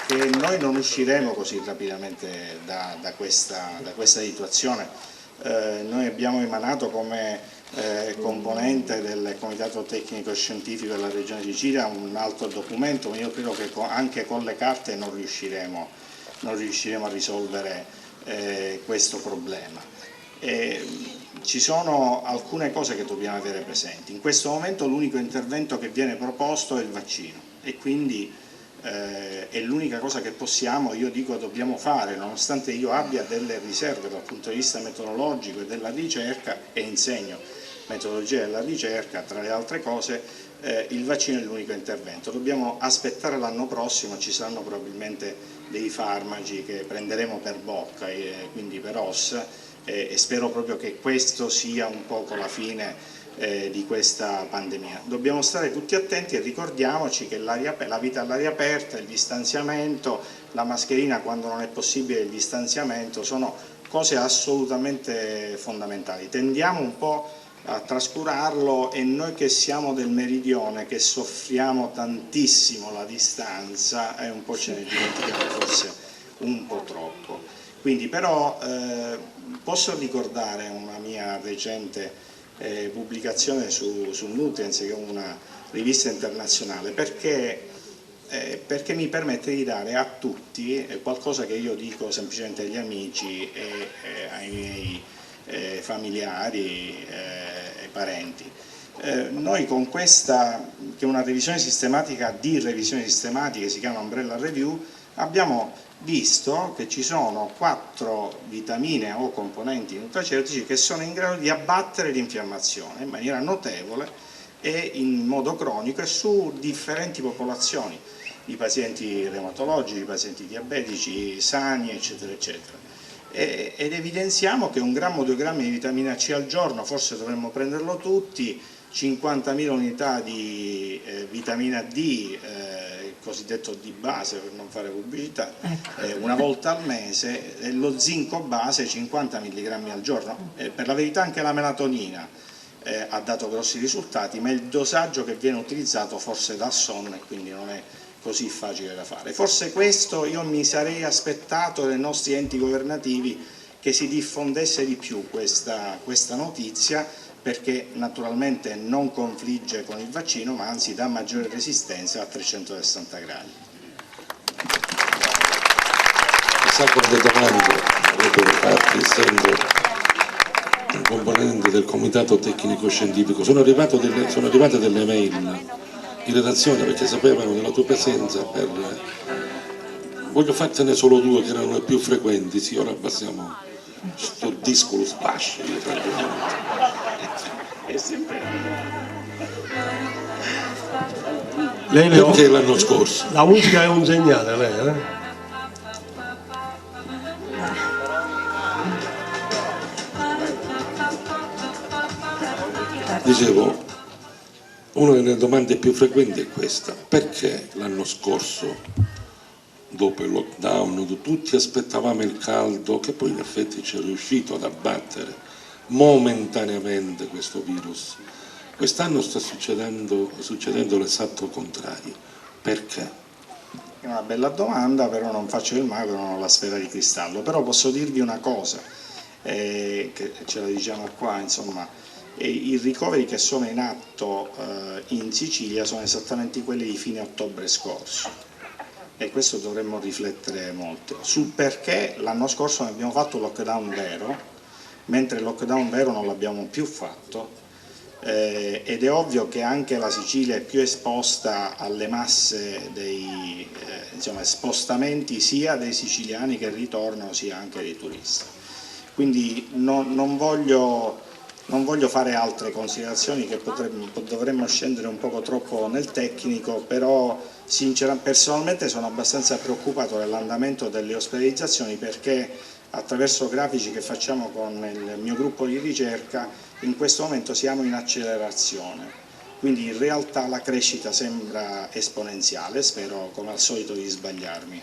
[SPEAKER 12] che noi non usciremo così rapidamente da questa situazione. Noi abbiamo emanato come componente del Comitato Tecnico Scientifico della Regione Sicilia un altro documento, ma io credo che anche con le carte non riusciremo a risolvere questo problema. Ci sono alcune cose che dobbiamo avere presenti. In questo momento l'unico intervento che viene proposto è il vaccino e quindi è l'unica cosa che dobbiamo fare, nonostante io abbia delle riserve dal punto di vista metodologico e della ricerca e insegno metodologia della ricerca, tra le altre cose il vaccino è l'unico intervento. Dobbiamo aspettare l'anno prossimo, ci saranno probabilmente dei farmaci che prenderemo per bocca, quindi per ossa, e spero proprio che questo sia un poco la fine di questa pandemia. Dobbiamo stare tutti attenti e ricordiamoci che la vita all'aria aperta, il distanziamento, la mascherina quando non è possibile il distanziamento sono cose assolutamente fondamentali. Tendiamo un po' a trascurarlo e noi che siamo del meridione, che soffriamo tantissimo la distanza, un po' ce ne dimentichiamo forse un po' troppo. Quindi però posso ricordare una mia recente pubblicazione su Nutrients, che è una rivista internazionale, perché mi permette di dare a tutti qualcosa che io dico semplicemente agli amici e ai miei familiari e parenti. Noi con questa, che è una revisione sistematica di revisioni sistematiche, si chiama Umbrella Review, abbiamo visto che ci sono 4 vitamine o componenti nutraceutici che sono in grado di abbattere l'infiammazione in maniera notevole e in modo cronico e su differenti popolazioni, i pazienti reumatologici, i pazienti diabetici, sani, eccetera, eccetera. Ed evidenziamo che 1 grammo o 2 grammi di vitamina C al giorno, forse dovremmo prenderlo tutti, 50.000 unità di vitamina D, il cosiddetto D base per non fare pubblicità, una volta al mese, e lo zinco base 50 mg al giorno. Per la verità anche la melatonina ha dato grossi risultati, ma il dosaggio che viene utilizzato forse dà sonno e quindi non è così facile da fare. Forse questo io mi sarei aspettato dai nostri enti governativi, che si diffondesse di più questa notizia, perché naturalmente non confligge con il vaccino, ma anzi dà maggiore resistenza a 360 gradi.
[SPEAKER 6] Chissà quante domande avrebbero fatto, essendo un componente del comitato tecnico scientifico. Sono arrivate delle mail in redazione perché sapevano della tua presenza. Voglio fartene solo 2 che erano le più frequenti. Sì, ora passiamo sto disco spascio.
[SPEAKER 12] È sempre
[SPEAKER 8] lei
[SPEAKER 6] perché l'anno scorso
[SPEAKER 8] la musica è un segnale, lei
[SPEAKER 6] Dicevo, una delle domande più frequenti è questa: perché l'anno scorso, dopo il lockdown, tutti aspettavamo il caldo, che poi in effetti ci è riuscito ad abbattere momentaneamente questo virus, quest'anno sta succedendo l'esatto contrario. Perché?
[SPEAKER 12] È una bella domanda, però non faccio il mago, non ho la sfera di cristallo, però posso dirvi una cosa, che ce la diciamo qua, insomma, i ricoveri che sono in atto in Sicilia sono esattamente quelli di fine ottobre scorso, e questo dovremmo riflettere molto sul perché l'anno scorso abbiamo fatto un lockdown vero, mentre il lockdown vero non l'abbiamo più fatto, ed è ovvio che anche la Sicilia è più esposta alle masse dei spostamenti sia dei siciliani che ritornano sia anche dei turisti. Quindi non voglio fare altre considerazioni, che dovremmo scendere un poco troppo nel tecnico, però personalmente sono abbastanza preoccupato dell'andamento delle ospedalizzazioni, perché attraverso grafici che facciamo con il mio gruppo di ricerca, in questo momento siamo in accelerazione, quindi in realtà la crescita sembra esponenziale, spero come al solito di sbagliarmi.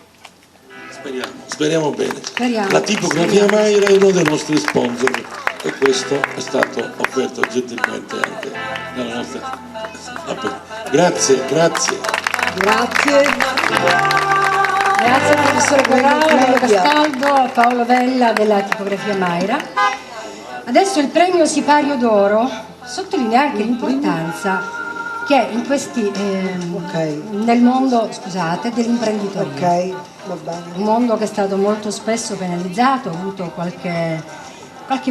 [SPEAKER 6] Speriamo bene.
[SPEAKER 2] Speriamo.
[SPEAKER 6] La tipografia Mayra è uno dei nostri sponsor e questo è stato offerto gentilmente anche dalla nostra... Grazie.
[SPEAKER 2] Grazie al professore Corrao, a Mario Castaldo, a Paolo Vella della tipografia Mayra. Adesso il premio Sipario d'Oro sottolinea anche l'importanza che in questi nel mondo, scusate, dell'imprenditoria.
[SPEAKER 3] Va bene.
[SPEAKER 2] Un mondo che è stato molto spesso penalizzato, ha avuto qualche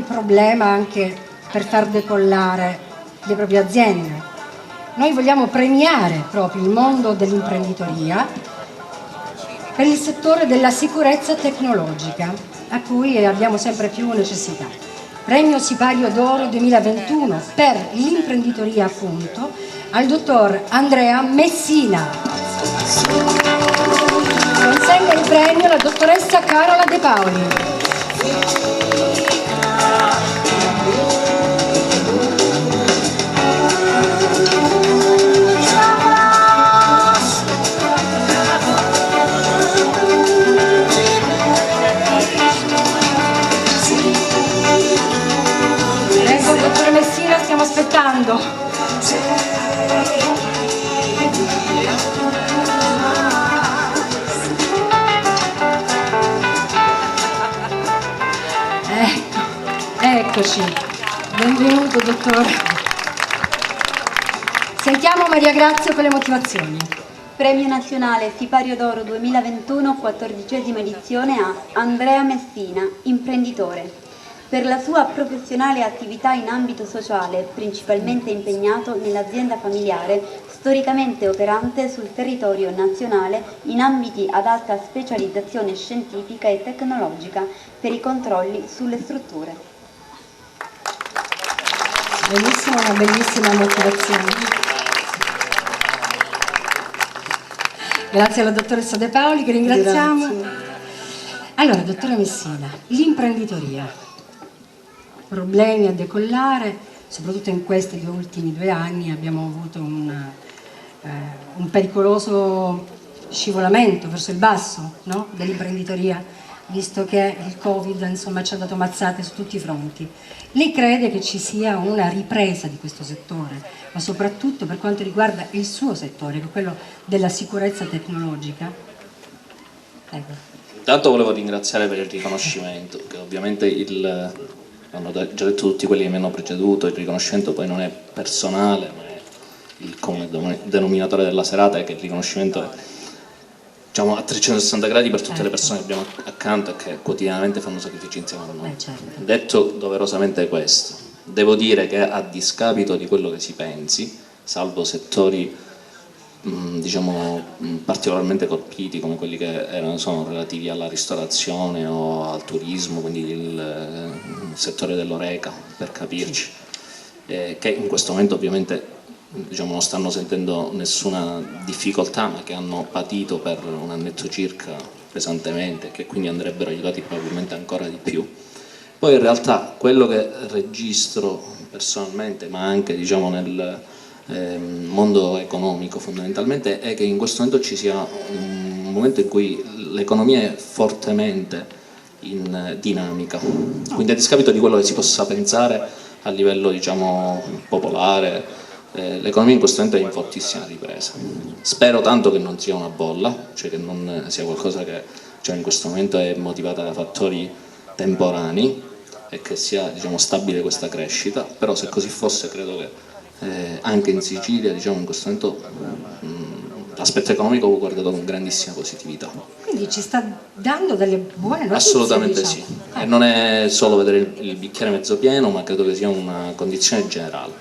[SPEAKER 2] problema anche per far decollare le proprie aziende. Noi vogliamo premiare proprio il mondo dell'imprenditoria per il settore della sicurezza tecnologica, a cui abbiamo sempre più necessità. Premio Sipario d'Oro 2021 per l'imprenditoria, appunto, al dottor Andrea Messina. Consegna il premio la dottoressa Carola De Paoli. Prego, dottore Messina, stiamo aspettando. Eccoci, benvenuto dottore. Sentiamo Maria Grazia con le motivazioni.
[SPEAKER 1] Premio Nazionale Sipario d'Oro 2021, 14ª edizione a Andrea Messina, imprenditore. Per la sua professionale attività in ambito sociale, principalmente impegnato nell'azienda familiare, storicamente operante sul territorio nazionale in ambiti ad alta specializzazione scientifica e tecnologica per i controlli sulle strutture.
[SPEAKER 2] Benissimo, una bellissima motivazione. Grazie alla dottoressa De Paoli che ringraziamo.
[SPEAKER 3] Grazie.
[SPEAKER 2] Allora, dottore Messina, l'imprenditoria, problemi a decollare, soprattutto in questi ultimi 2 anni abbiamo avuto un pericoloso scivolamento verso il basso, no? Dell'imprenditoria, visto che il Covid insomma ci ha dato mazzate su tutti i fronti. Lei crede che ci sia una ripresa di questo settore, ma soprattutto per quanto riguarda il suo settore, che è quello della sicurezza tecnologica? Prego.
[SPEAKER 13] Intanto volevo ringraziare per il riconoscimento, che ovviamente hanno già detto tutti quelli che mi hanno preceduto, il riconoscimento poi non è personale, ma è il comune denominatore della serata, è che il riconoscimento è, diciamo, a 360 gradi per tutte le persone che abbiamo accanto e che quotidianamente fanno sacrifici insieme a noi.
[SPEAKER 2] Certo.
[SPEAKER 13] Detto doverosamente questo, devo dire che a discapito di quello che si pensi, salvo settori diciamo particolarmente colpiti come quelli che sono relativi alla ristorazione o al turismo, quindi il settore dell'oreca per capirci, che in questo momento ovviamente diciamo, non stanno sentendo nessuna difficoltà, ma che hanno patito per un annetto circa pesantemente, che quindi andrebbero aiutati probabilmente ancora di più. Poi in realtà quello che registro personalmente, ma anche diciamo, nel mondo economico fondamentalmente, è che in questo momento ci sia un momento in cui l'economia è fortemente in dinamica, quindi a discapito di quello che si possa pensare a livello diciamo, popolare, l'economia in questo momento è in fortissima ripresa. Spero tanto che non sia una bolla, cioè che non sia qualcosa che cioè, in questo momento è motivata da fattori temporanei e che sia diciamo, stabile questa crescita, però se così fosse credo che anche in Sicilia diciamo, in questo momento l'aspetto economico è guardato con grandissima positività.
[SPEAKER 2] Quindi ci sta dando delle buone notizie?
[SPEAKER 13] Assolutamente
[SPEAKER 2] diciamo.
[SPEAKER 13] sì, e non è solo vedere il bicchiere mezzo pieno, ma credo che sia una condizione generale.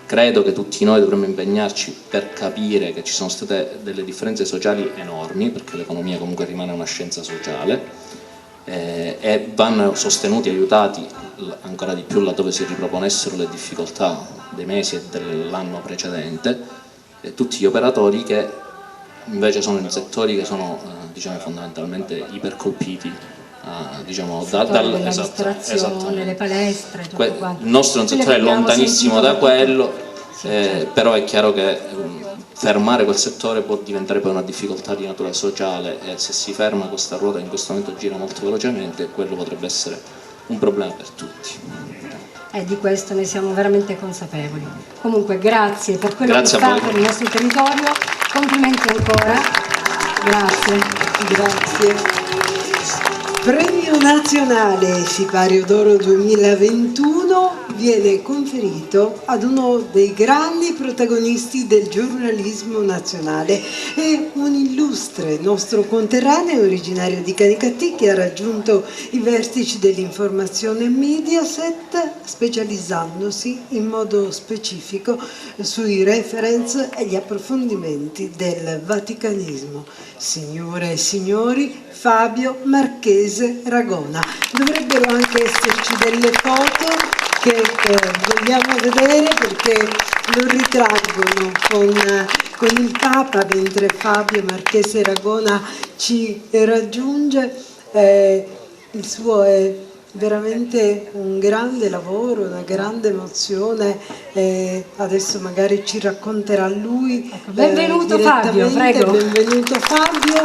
[SPEAKER 13] Credo che tutti noi dovremmo impegnarci per capire che ci sono state delle differenze sociali enormi, perché l'economia comunque rimane una scienza sociale, e vanno sostenuti e aiutati ancora di più laddove si riproponessero le difficoltà dei mesi e dell'anno precedente, e tutti gli operatori che invece sono in settori che sono diciamo, fondamentalmente ipercolpiti diciamo,
[SPEAKER 2] della
[SPEAKER 13] esatto,
[SPEAKER 2] ristorazione, le palestre, tutto quanto.
[SPEAKER 13] Il nostro è un settore lontanissimo da quello, però è chiaro che fermare quel settore può diventare poi una difficoltà di natura sociale, e se si ferma questa ruota che in questo momento gira molto velocemente, quello potrebbe essere un problema per tutti.
[SPEAKER 2] E di questo ne siamo veramente consapevoli. Comunque grazie per quello che fa per il nostro territorio, complimenti ancora,
[SPEAKER 3] grazie. Premio nazionale Sipario d'Oro 2021 viene conferito ad uno dei grandi protagonisti del giornalismo nazionale e un illustre nostro conterraneo originario di Canicattì che ha raggiunto i vertici dell'informazione Mediaset, specializzandosi in modo specifico sui reference e gli approfondimenti del vaticanismo. Signore e signori, Fabio Marchese Ragona. Dovrebbero anche esserci delle foto che vogliamo vedere perché lo ritraggono con il Papa mentre Fabio Marchese Ragona ci raggiunge. Il suo è veramente un grande lavoro, una grande emozione, adesso magari ci racconterà lui.
[SPEAKER 2] Benvenuto Fabio, prego.
[SPEAKER 3] Benvenuto Fabio,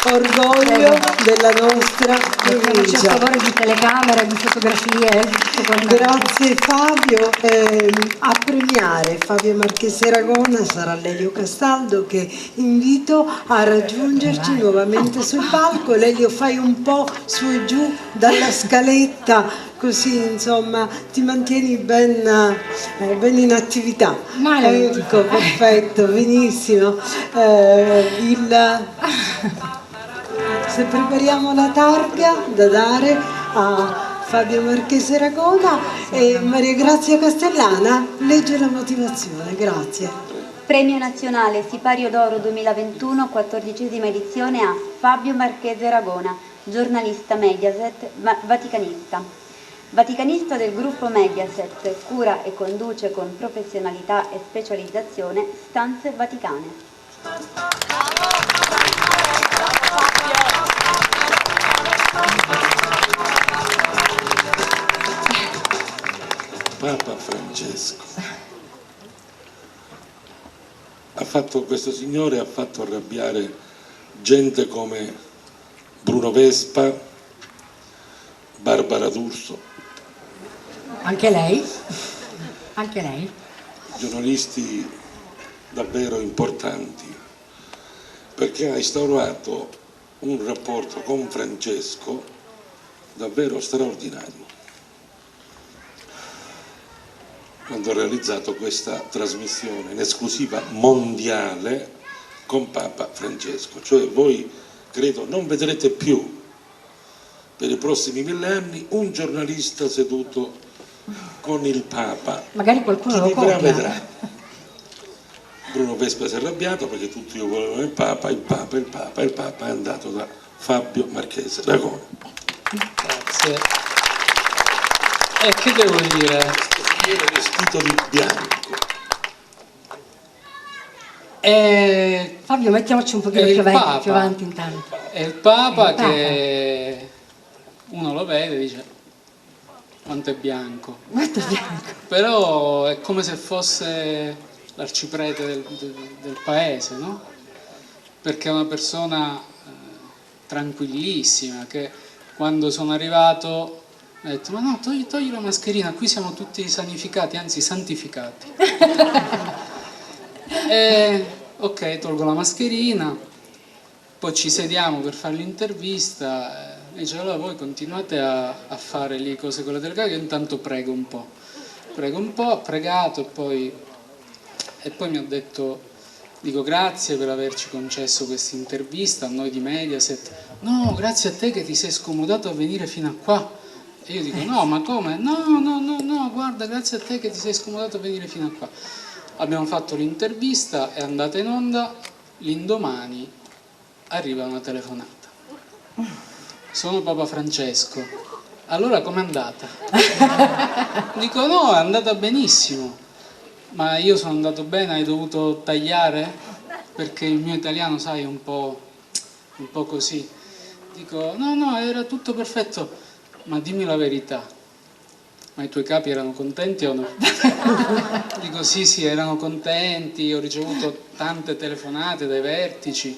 [SPEAKER 3] orgoglio della nostra provincia.
[SPEAKER 2] Per favore di telecamere, di fotografie.
[SPEAKER 3] Grazie Fabio. A premiare Fabio Marchese Ragona sarà Lelio Castaldo, che invito a raggiungerci nuovamente sul palco. Lelio, fai un po' su e giù dalla scaletta, così insomma ti mantieni ben in attività. Ecco, perfetto, benissimo. Se prepariamo la targa da dare a Fabio Marchese Ragona, e Maria Grazia Castellana legge la motivazione. Grazie.
[SPEAKER 1] Premio nazionale Sipario d'Oro 2021, 14ª edizione a Fabio Marchese Ragona, giornalista Mediaset, vaticanista. Vaticanista del gruppo Mediaset, cura e conduce con professionalità e specializzazione Stanze Vaticane.
[SPEAKER 6] Papa Francesco questo signore ha fatto arrabbiare gente come Bruno Vespa, Barbara D'Urso,
[SPEAKER 2] anche lei,
[SPEAKER 6] giornalisti davvero importanti, perché ha instaurato un rapporto con Francesco davvero straordinario quando ha realizzato questa trasmissione in esclusiva mondiale con Papa Francesco. Cioè voi credo non vedrete più per i prossimi 1000 anni un giornalista seduto con il Papa.
[SPEAKER 2] Magari qualcuno lo copia.
[SPEAKER 6] Vedrà. Bruno Vespa si è arrabbiato perché tutti volevano il Papa è andato da Fabio Marchese Ragona.
[SPEAKER 14] Grazie. E che devo dire?
[SPEAKER 6] Vestito di bianco.
[SPEAKER 2] Fabio, mettiamoci un pochino più avanti intanto.
[SPEAKER 14] È il Papa che uno lo vede e dice quanto è bianco. Però è come se fosse l'arciprete del paese, no? Perché è una persona tranquillissima che quando sono arrivato ha detto ma no, togli la mascherina, qui siamo tutti sanificati, anzi santificati. Ok, tolgo la mascherina, poi ci sediamo per fare l'intervista e dice allora voi continuate a fare lì cose con la telecamera, io intanto prego un po', ha pregato e poi mi ha detto, dico grazie per averci concesso questa intervista a noi di Mediaset. No, grazie a te che ti sei scomodato a venire fino a qua. E io dico no, ma come? No, guarda, grazie a te che ti sei scomodato a venire fino a qua. Abbiamo fatto l'intervista, è andata in onda, l'indomani arriva una telefonata. Sono Papa Francesco. Allora com'è andata? Dico no, è andata benissimo. Ma io sono andato bene, hai dovuto tagliare? Perché il mio italiano, sai, è un po' così. Dico, no, era tutto perfetto, ma dimmi la verità, ma i tuoi capi erano contenti o no? Dico sì, erano contenti, ho ricevuto tante telefonate dai vertici,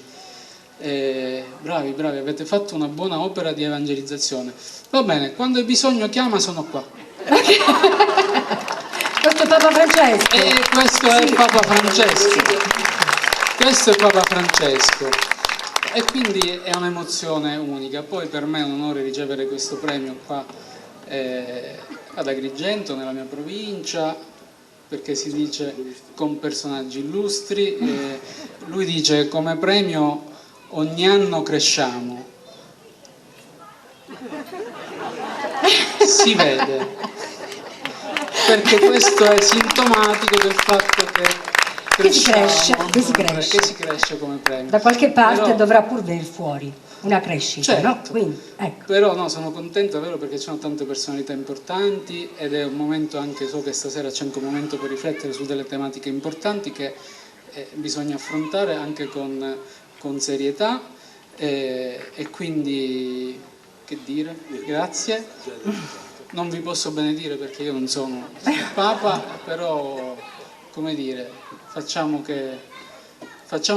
[SPEAKER 14] bravi, avete fatto una buona opera di evangelizzazione. Va bene, quando hai bisogno chiama, sono qua.
[SPEAKER 2] Questo è Papa Francesco.
[SPEAKER 14] Questo è il Papa Francesco. Questo è Papa Francesco. E quindi è un'emozione unica. Poi per me è un onore ricevere questo premio qua ad Agrigento, nella mia provincia, perché si dice con personaggi illustri. Lui dice come premio ogni anno cresciamo. Si vede, perché questo è sintomatico del fatto che si cresce come premio.
[SPEAKER 2] Da qualche parte
[SPEAKER 14] Però,
[SPEAKER 2] dovrà pur venire fuori una crescita,
[SPEAKER 14] certo,
[SPEAKER 2] no? Quindi, ecco.
[SPEAKER 14] Però no, sono contento davvero perché ci sono tante personalità importanti ed è un momento, anche so che stasera c'è anche un momento per riflettere su delle tematiche importanti che bisogna affrontare anche con serietà e quindi, che dire, grazie. Non vi posso benedire perché io non sono il Papa, però, come dire, facciamo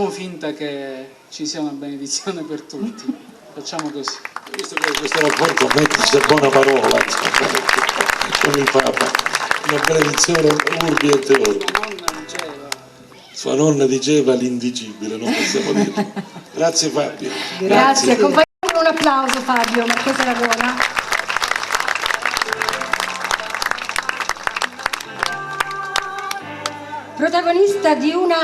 [SPEAKER 14] finta che ci sia una benedizione per tutti, facciamo così.
[SPEAKER 6] Visto che questo rapporto mettici a buona parola con il Papa, una benedizione urbi et orbi. Sua nonna diceva l'indicibile, non possiamo dirlo. Grazie Fabio.
[SPEAKER 2] Grazie. Accompagniamo un applauso Fabio, Marchese Aragona. Protagonista di una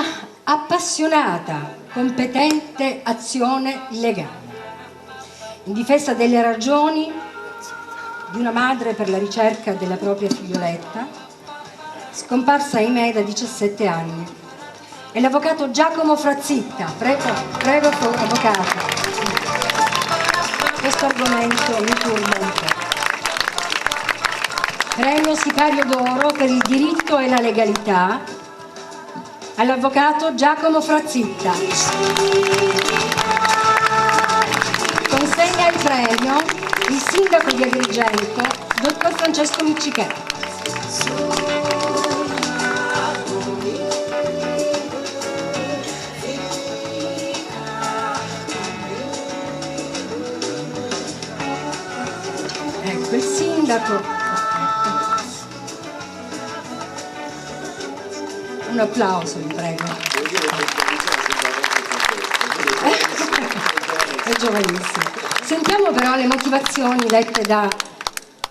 [SPEAKER 2] appassionata, competente azione legale in difesa delle ragioni di una madre per la ricerca della propria figlioletta, scomparsa ahimè da 17 anni. È l'avvocato Giacomo Frazzitta. Prego, avvocato. Questo argomento mi turba un po'. Premio Sipario d'Oro per il diritto e la legalità all'avvocato Giacomo Frazzitta. Consegna il premio il sindaco di Agrigento, dottor Francesco Miccichetto. Ecco il sindaco. Un applauso, vi prego. È giovanissimo. Sentiamo però le motivazioni dette da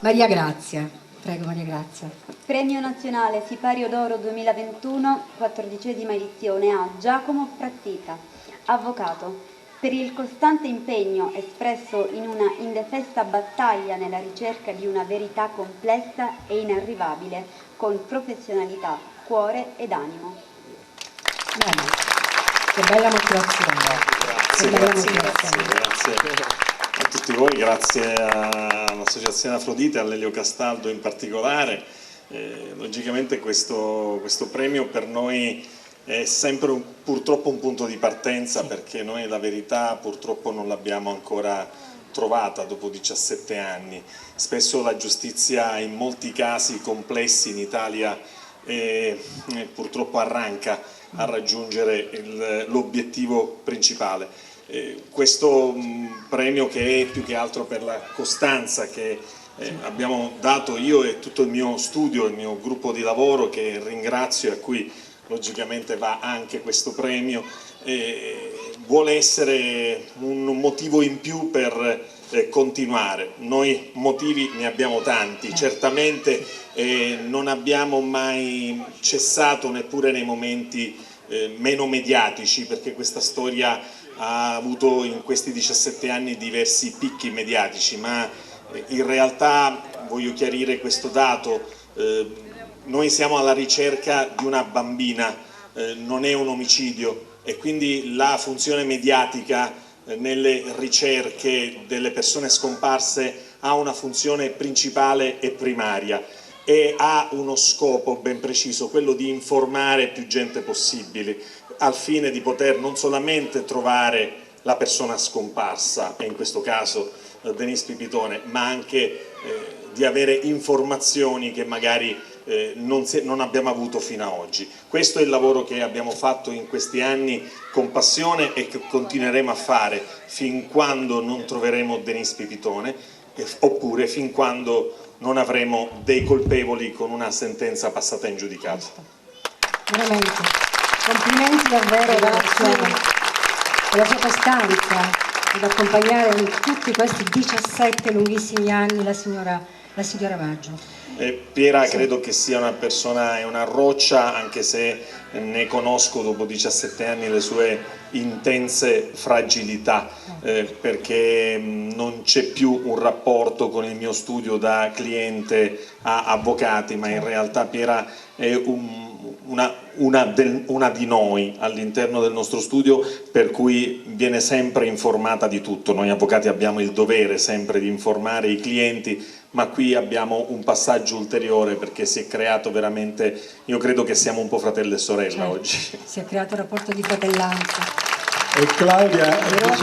[SPEAKER 2] Maria Grazia. Prego Maria Grazia.
[SPEAKER 1] Premio Nazionale Sipario d'Oro 2021, 14ª edizione a Giacomo Frazzitta, avvocato, per il costante impegno espresso in una indefessa battaglia nella ricerca di una verità complessa e inarrivabile, con professionalità, cuore ed animo.
[SPEAKER 2] Bene. Che bella motivazione.
[SPEAKER 12] Grazie a tutti voi, grazie all'Associazione Afrodite, all'Elio Castaldo in particolare. Logicamente questo premio per noi è sempre purtroppo un punto di partenza, perché noi la verità purtroppo non l'abbiamo ancora trovata dopo 17 anni. Spesso la giustizia in molti casi complessi in Italia purtroppo arranca a raggiungere l'obiettivo principale. Questo premio, che è più che altro per la costanza che abbiamo dato io e tutto il mio studio, il mio gruppo di lavoro, che ringrazio e a cui logicamente va anche questo premio, vuole essere un motivo in più per continuare. Noi motivi ne abbiamo tanti, certamente non abbiamo mai cessato neppure nei momenti meno mediatici, perché questa storia ha avuto in questi 17 anni diversi picchi mediatici, ma in realtà voglio chiarire questo dato: noi siamo alla ricerca di una bambina, non è un omicidio, e quindi la funzione mediatica nelle ricerche delle persone scomparse ha una funzione principale e primaria e ha uno scopo ben preciso, quello di informare più gente possibile, al fine di poter non solamente trovare la persona scomparsa, e in questo caso Denise Pipitone, ma anche di avere informazioni che magari non abbiamo avuto fino ad oggi. Questo è il lavoro che abbiamo fatto in questi anni con passione e che continueremo a fare fin quando non troveremo Denise Pipitone, oppure fin quando non avremo dei colpevoli con una sentenza passata in giudicato.
[SPEAKER 2] Veramente, complimenti davvero per la sua costanza ad accompagnare in tutti questi 17 lunghissimi anni la signora Maggio.
[SPEAKER 12] Piera credo che sia una persona, è una roccia, anche se ne conosco dopo 17 anni le sue intense fragilità, perché non c'è più un rapporto con il mio studio da cliente a avvocati, ma in realtà Piera è una di noi all'interno del nostro studio, per cui viene sempre informata di tutto. Noi avvocati abbiamo il dovere sempre di informare i clienti, ma qui abbiamo un passaggio ulteriore, perché si è creato veramente, io credo che siamo un po' fratello e sorella oggi.
[SPEAKER 2] Si è creato un rapporto di fratellanza.
[SPEAKER 8] E Claudia, la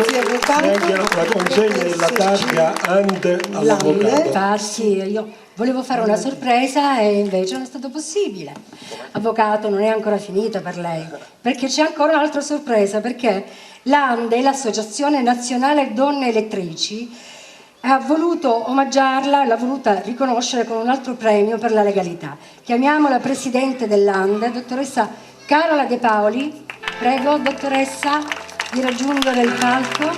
[SPEAKER 8] consegna della targa ante all'avvocato.
[SPEAKER 2] Sì, io volevo fare una sorpresa e invece non è stato possibile. Avvocato, non è ancora finita per lei, perché c'è ancora un'altra sorpresa, perché l'ANDE, l'Associazione Nazionale Donne Elettrici, ha voluto omaggiarla, l'ha voluta riconoscere con un altro premio per la legalità. Chiamiamo la Presidente dell'ANDE, dottoressa Carola De Paoli. Prego, dottoressa, di raggiungere il palco.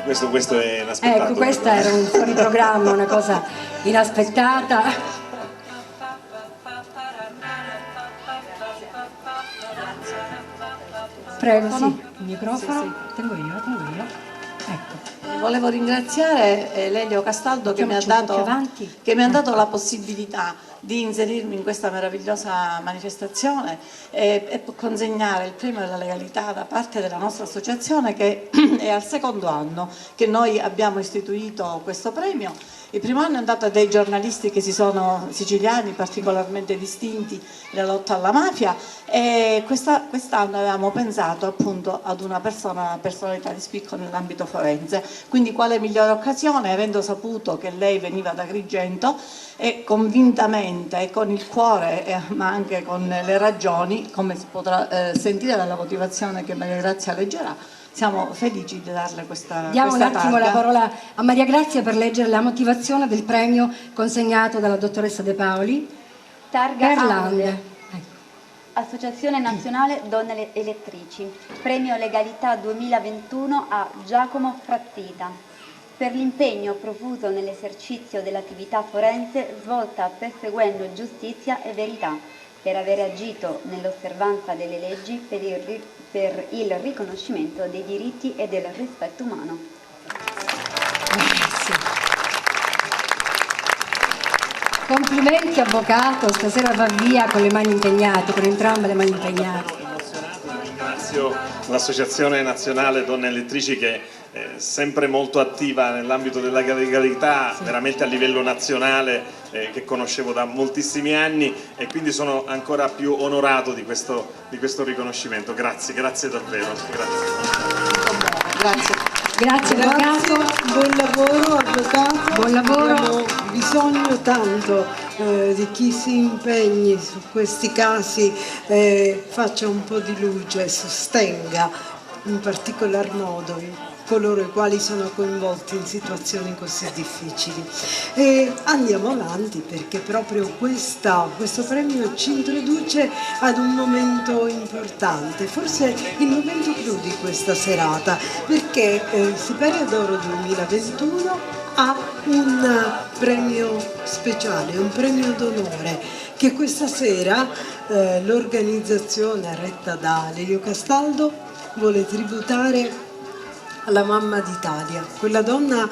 [SPEAKER 12] Questo è inaspettato.
[SPEAKER 2] Ecco, questa era un fuori programma, una cosa inaspettata. Prego, sì, il microfono. Sì. Tengo io. Ecco.
[SPEAKER 7] Volevo ringraziare Lelio Castaldo che mi ha dato la possibilità di inserirmi in questa meravigliosa manifestazione e consegnare il premio della legalità da parte della nostra associazione, che è al secondo anno che noi abbiamo istituito questo premio. Il primo anno è andato a dei giornalisti che siciliani particolarmente distinti nella lotta alla mafia, e quest'anno avevamo pensato appunto ad una personalità di spicco nell'ambito forense. Quindi quale migliore occasione, avendo saputo che lei veniva da Agrigento, e convintamente e con il cuore ma anche con le ragioni, come si potrà sentire dalla motivazione che Maria Grazia leggerà, siamo felici di darle questa
[SPEAKER 2] Diamo un attimo
[SPEAKER 7] targa.
[SPEAKER 2] la parola a Maria Grazia per leggere la motivazione del premio consegnato dalla dottoressa De Paoli.
[SPEAKER 1] Targa
[SPEAKER 2] per
[SPEAKER 1] ANDE,
[SPEAKER 2] l'ANDE.
[SPEAKER 1] Associazione Nazionale Donne Elettrici, premio Legalità 2021 a Giacomo Frattita, per l'impegno profuso nell'esercizio dell'attività forense svolta perseguendo giustizia e verità, per aver agito nell'osservanza delle leggi per il riconoscimento dei diritti e del rispetto umano.
[SPEAKER 2] Complimenti avvocato, stasera va via con le mani impegnate, con entrambe le mani impegnate.
[SPEAKER 12] Ringrazio l'Associazione Nazionale Donne Elettrici, che è sempre molto attiva nell'ambito della legalità, veramente a livello nazionale, che conoscevo da moltissimi anni, e quindi sono ancora più onorato di questo riconoscimento. Grazie davvero.
[SPEAKER 2] Grazie avvocato.
[SPEAKER 3] Buon lavoro avvocato.
[SPEAKER 2] Buon lavoro.
[SPEAKER 3] Abbiamo bisogno tanto di chi si impegni su questi casi, faccia un po' di luce, sostenga in particolar modo coloro i quali sono coinvolti in situazioni così difficili. E andiamo avanti, perché proprio questo premio ci introduce ad un momento importante, forse il momento clou di questa serata, perché Sipario d'Oro 2021 ha un premio speciale, un premio d'onore che questa sera l'organizzazione retta da Lelio Castaldo vuole tributare alla mamma d'Italia, quella donna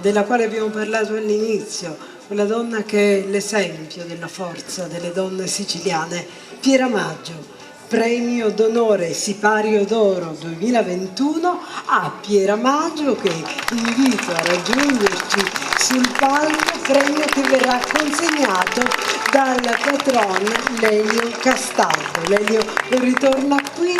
[SPEAKER 3] della quale abbiamo parlato all'inizio, quella donna che è l'esempio della forza delle donne siciliane, Piera Maggio. Premio d'onore Sipario d'Oro 2021 a Piera Maggio, che invito a raggiungerci sul palco, premio che verrà consegnato dal patron Lelio Castaldo. Lelio ritorna qui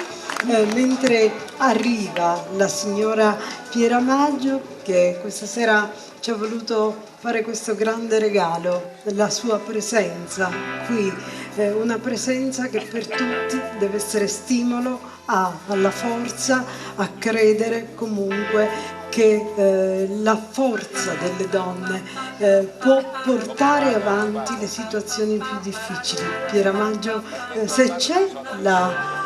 [SPEAKER 3] mentre arriva la signora Pieramaggio, che questa sera ci ha voluto fare questo grande regalo, la sua presenza qui, una presenza che per tutti deve essere stimolo alla forza, a credere comunque che la forza delle donne può portare avanti le situazioni più difficili. Pieramaggio, se c'è, la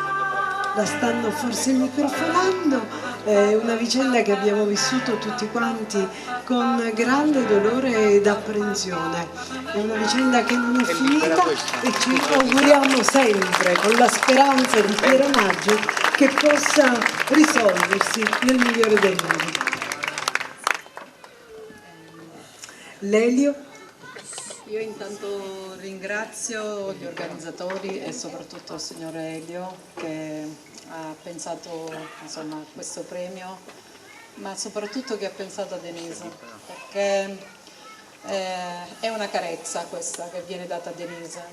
[SPEAKER 3] stanno forse microfonando, è una vicenda che abbiamo vissuto tutti quanti con grande dolore ed apprensione, è una vicenda che non è finita e ci auguriamo sempre, con la speranza di Pieramaggio, che possa risolversi nel migliore dei modi. Lelio?
[SPEAKER 7] Io intanto ringrazio gli organizzatori e soprattutto il signor Elio che ha pensato, insomma, a questo premio, ma soprattutto che ha pensato a Denise, perché è una carezza questa che viene data a Denise.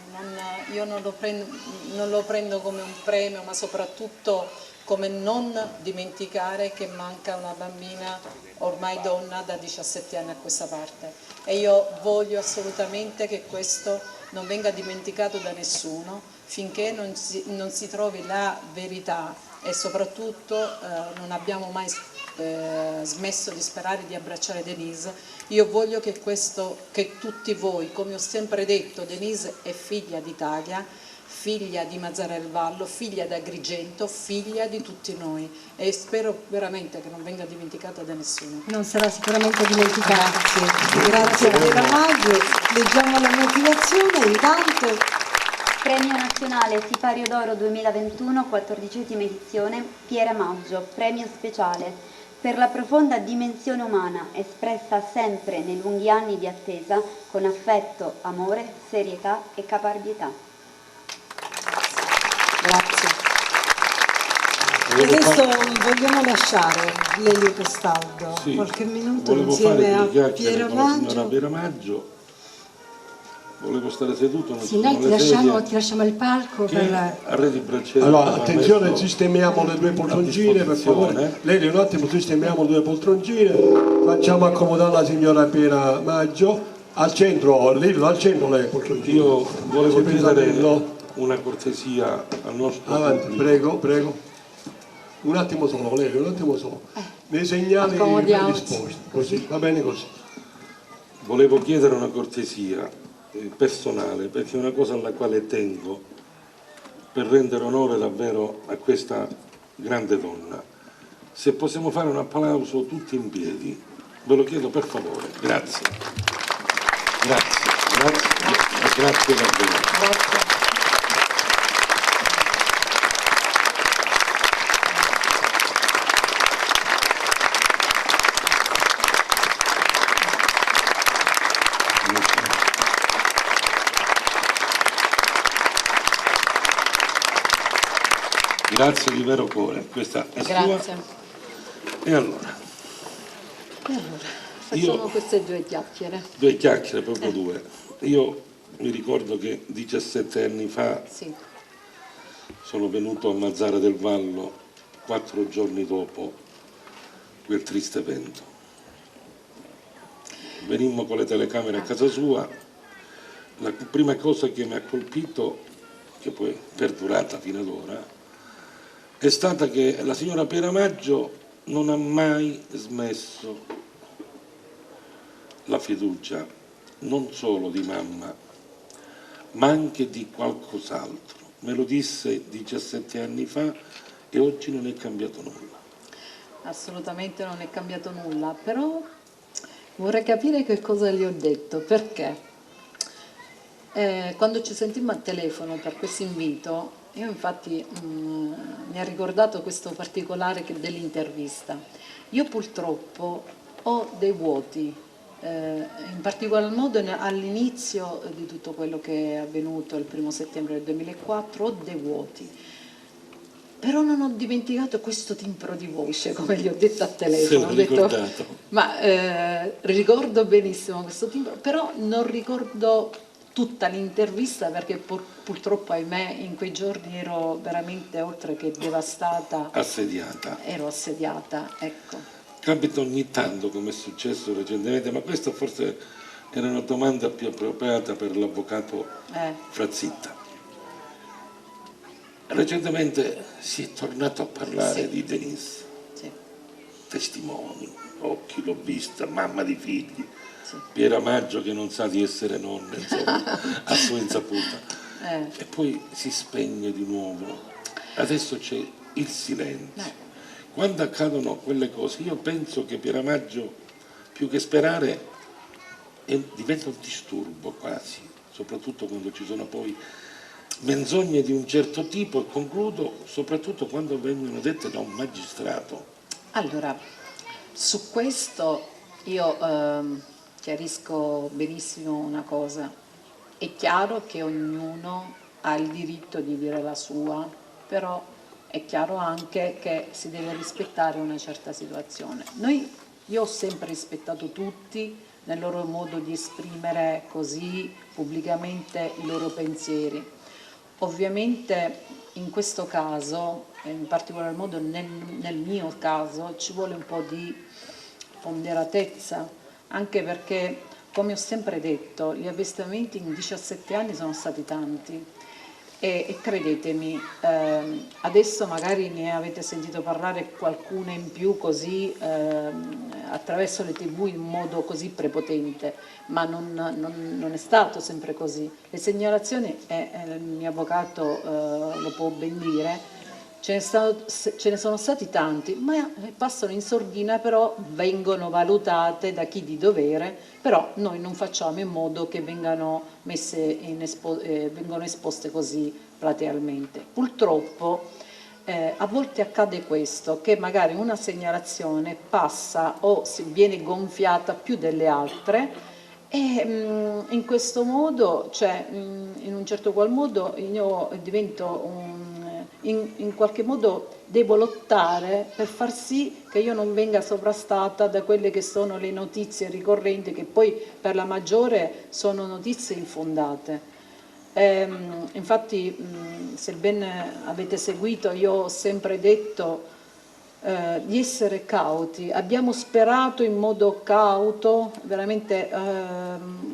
[SPEAKER 7] Io non lo prendo come un premio, ma soprattutto come non dimenticare che manca una bambina ormai donna da 17 anni a questa parte, e io voglio assolutamente che questo non venga dimenticato da nessuno finché non si trovi la verità, e soprattutto non abbiamo mai smesso di sperare di abbracciare Denise. Io voglio che tutti voi, come ho sempre detto, Denise è figlia d'Italia, figlia di Mazara del Vallo, figlia di Agrigento, figlia di tutti noi, e spero veramente che non venga dimenticata da nessuno.
[SPEAKER 2] Non sarà sicuramente dimenticata.
[SPEAKER 3] Grazie a Pieramaggio. Leggiamo la motivazione intanto.
[SPEAKER 1] Premio Nazionale Sipario d'Oro 2021, 14ª edizione, Pieramaggio, premio speciale per la profonda dimensione umana espressa sempre nei lunghi anni di attesa con affetto, amore, serietà e caparbietà.
[SPEAKER 3] Grazie. Adesso vogliamo lasciare Lelio Castaldo qualche minuto insieme a Pieramaggio.
[SPEAKER 6] Signora Pieramaggio, volevo stare seduto.
[SPEAKER 2] Sì, noi ti lasciamo il palco per...
[SPEAKER 8] Allora, attenzione, sistemiamo le due poltroncine, per favore. Lei un attimo, sistemiamo le due poltroncine, facciamo accomodare la signora Pieramaggio al centro, lì al centro le poltroncine.
[SPEAKER 6] Io volevo chiedere una cortesia al nostro
[SPEAKER 8] avanti, prego. Un attimo solo, lei, un attimo solo. Nei segnali disposti, così, va bene così.
[SPEAKER 6] Volevo chiedere una cortesia personale, perché è una cosa alla quale tengo, per rendere onore davvero a questa grande donna. Se possiamo fare un applauso tutti in piedi, ve lo chiedo per favore. Grazie. Grazie davvero. Grazie di vero cuore, questa è
[SPEAKER 7] Grazie.
[SPEAKER 6] sua. E allora?
[SPEAKER 7] Facciamo queste due chiacchiere.
[SPEAKER 6] Due chiacchiere, proprio due. Io mi ricordo che 17 anni fa sono venuto a Mazara del Vallo 4 giorni dopo quel triste evento. Venimmo con le telecamere a casa sua, la prima cosa che mi ha colpito, che poi è perdurata fino ad ora, è stata che la signora Pieramaggio non ha mai smesso la fiducia, non solo di mamma, ma anche di qualcos'altro. Me lo disse 17 anni fa e oggi non è cambiato nulla.
[SPEAKER 7] Assolutamente non è cambiato nulla, però vorrei capire che cosa gli ho detto, perché quando ci sentimmo al telefono per questo invito, io infatti mi ha ricordato questo particolare dell'intervista. Io purtroppo ho dei vuoti, in particolar modo all'inizio di tutto quello che è avvenuto il 1° settembre del 2004, ho dei vuoti. Però non ho dimenticato questo timbro di voce, come gli ho detto a telefono. Ho detto, ricordo benissimo questo timbro, però non ricordo tutta l'intervista perché purtroppo, ahimè, in quei giorni ero veramente, oltre che devastata, ero assediata, ecco.
[SPEAKER 6] Capita ogni tanto, come è successo recentemente, ma questa forse era una domanda più appropriata per l'avvocato Frazzitta. Recentemente si è tornato a parlare di Denise, testimoni, occhi, l'ho vista, mamma di figli, Piera Maggio che non sa di essere nonna, insomma, a sua insaputa, e poi si spegne di nuovo, adesso c'è il silenzio. Quando accadono quelle cose io penso che Piera Maggio, più che sperare, diventa un disturbo quasi, soprattutto quando ci sono poi menzogne di un certo tipo, e concludo, soprattutto quando vengono dette da un magistrato.
[SPEAKER 7] Allora, su questo io chiarisco benissimo una cosa. È chiaro che ognuno ha il diritto di dire la sua, però è chiaro anche che si deve rispettare una certa situazione. Io ho sempre rispettato tutti nel loro modo di esprimere così pubblicamente i loro pensieri. Ovviamente in questo caso, in particolar modo nel mio caso, ci vuole un po' di ponderatezza, anche perché, come ho sempre detto, gli avvistamenti in 17 anni sono stati tanti e credetemi, adesso magari ne avete sentito parlare qualcuna in più così attraverso le TV in modo così prepotente, ma non è stato sempre così. Le segnalazioni, il mio avvocato lo può ben dire, ce ne sono stati tanti, ma passano in sordina, però vengono valutate da chi di dovere, però noi non facciamo in modo che vengano vengono esposte così platealmente. Purtroppo a volte accade questo, che magari una segnalazione passa o viene gonfiata più delle altre, e in questo modo, cioè in un certo qual modo, io divento in qualche modo devo lottare per far sì che io non venga sovrastata da quelle che sono le notizie ricorrenti, che poi per la maggiore sono notizie infondate. Infatti, se ben avete seguito, io ho sempre detto di essere cauti. Abbiamo sperato in modo cauto, veramente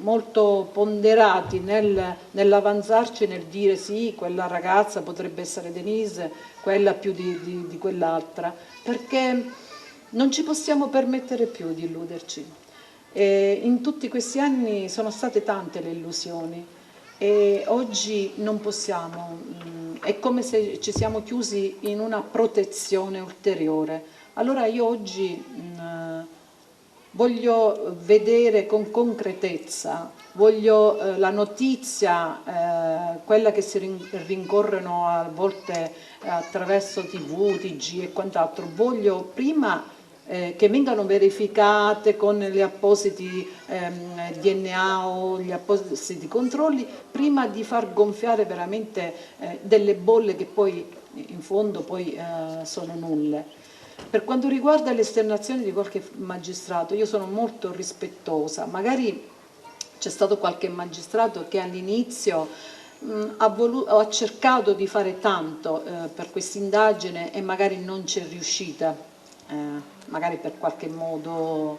[SPEAKER 7] molto ponderati nell'avanzarci, nel dire sì, quella ragazza potrebbe essere Denise, quella più di quell'altra, perché non ci possiamo permettere più di illuderci. In tutti questi anni sono state tante le illusioni e oggi non possiamo, è come se ci siamo chiusi in una protezione ulteriore. Allora io oggi voglio vedere con concretezza, voglio la notizia, quella che si rincorrono a volte attraverso TV, TG e quant'altro, voglio prima che vengano verificate con gli appositi DNA o gli appositi controlli, prima di far gonfiare veramente delle bolle che poi in fondo poi sono nulle. Per quanto riguarda le esternazioni di qualche magistrato, io sono molto rispettosa, magari c'è stato qualche magistrato che all'inizio ha cercato di fare tanto per questa indagine e magari non c'è riuscita. Magari per qualche modo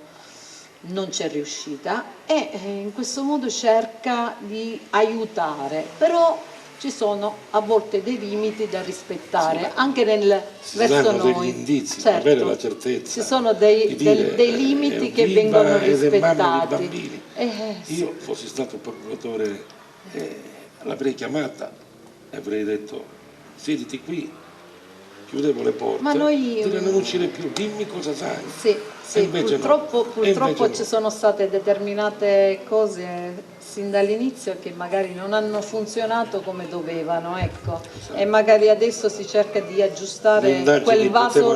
[SPEAKER 7] non c'è riuscita e in questo modo cerca di aiutare, però ci sono a volte dei limiti da rispettare, anche verso noi.
[SPEAKER 6] Degli indizi,
[SPEAKER 7] certo,
[SPEAKER 6] avere la certezza.
[SPEAKER 7] Ci sono dei limiti che vengono rispettati.
[SPEAKER 6] Io fossi stato procuratore, l'avrei chiamata e avrei detto siediti qui, chiudevo le porte,
[SPEAKER 7] ma noi
[SPEAKER 6] non uscire più, dimmi cosa sai.
[SPEAKER 7] Sì, purtroppo ci sono state determinate cose sin dall'inizio che magari non hanno funzionato come dovevano, ecco. E magari adesso si cerca di aggiustare quel vaso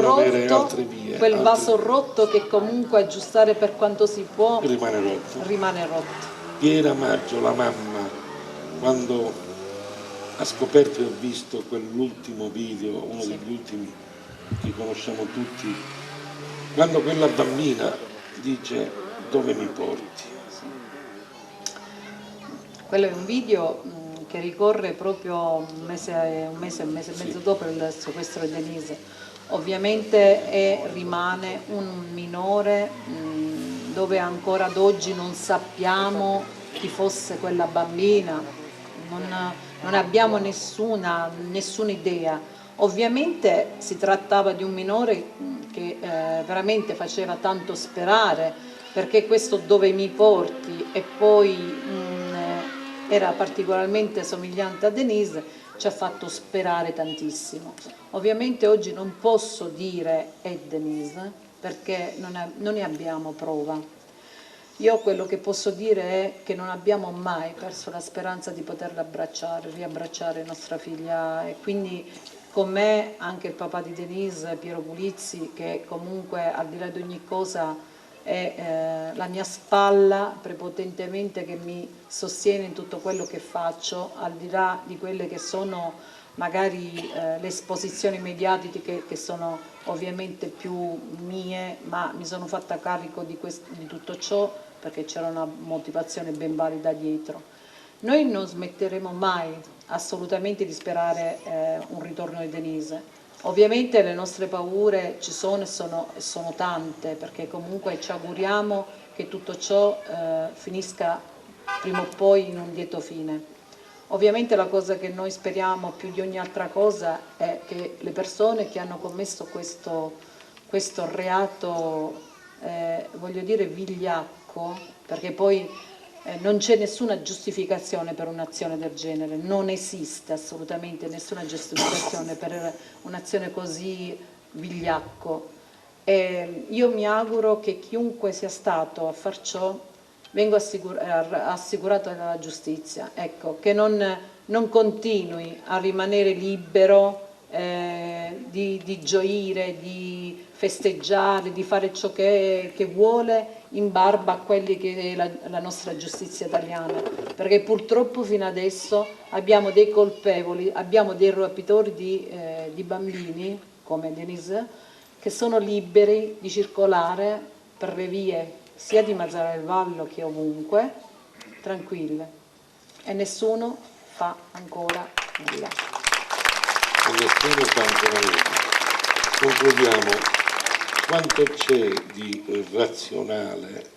[SPEAKER 7] rotto, che comunque aggiustare per quanto si può rimane rotto.
[SPEAKER 6] Piera Maggio, la mamma, quando ha scoperto e ha visto quell'ultimo video, uno degli ultimi che conosciamo tutti, quando quella bambina dice dove mi porti?
[SPEAKER 15] Quello è un video che ricorre proprio un mese e mezzo dopo il sequestro di Denise. Ovviamente rimane un minore dove ancora ad oggi non sappiamo chi fosse quella bambina, non abbiamo nessuna idea. Ovviamente si trattava di un minore che veramente faceva tanto sperare, perché questo dove mi porti e poi era particolarmente somigliante a Denise, ci ha fatto sperare tantissimo. Ovviamente oggi non posso dire è Denise perché non ne abbiamo prova. Io quello che posso dire è che non abbiamo mai perso la speranza di poterla riabbracciare nostra figlia, e quindi con me anche il papà di Denise, Piero Pulizzi, che comunque al di là di ogni cosa è la mia spalla prepotentemente, che mi sostiene in tutto quello che faccio, al di là di quelle che sono magari le esposizioni mediatiche che sono ovviamente più mie, ma mi sono fatta carico di tutto ciò perché c'era una motivazione ben valida dietro. Noi non smetteremo mai assolutamente di sperare un ritorno di Denise. Ovviamente le nostre paure ci sono e sono tante, perché comunque ci auguriamo che tutto ciò finisca prima o poi in un lieto fine. Ovviamente la cosa che noi speriamo più di ogni altra cosa è che le persone che hanno commesso questo reato, voglio dire vigliacco, perché poi non c'è nessuna giustificazione per un'azione del genere, non esiste assolutamente nessuna giustificazione per un'azione così vigliacco. Io mi auguro che chiunque sia stato a far ciò venga assicurato dalla giustizia, ecco, che non continui a rimanere libero di gioire, di festeggiare, di fare ciò che vuole in barba a quelli che è la nostra giustizia italiana, perché purtroppo fino adesso abbiamo dei colpevoli, abbiamo dei rapitori di bambini come Denise, che sono liberi di circolare per le vie sia di Mazara del Vallo che ovunque, tranquille, e nessuno fa ancora nulla.
[SPEAKER 6] Nessuno fa ancora nulla. Concludiamo. Quanto c'è di razionale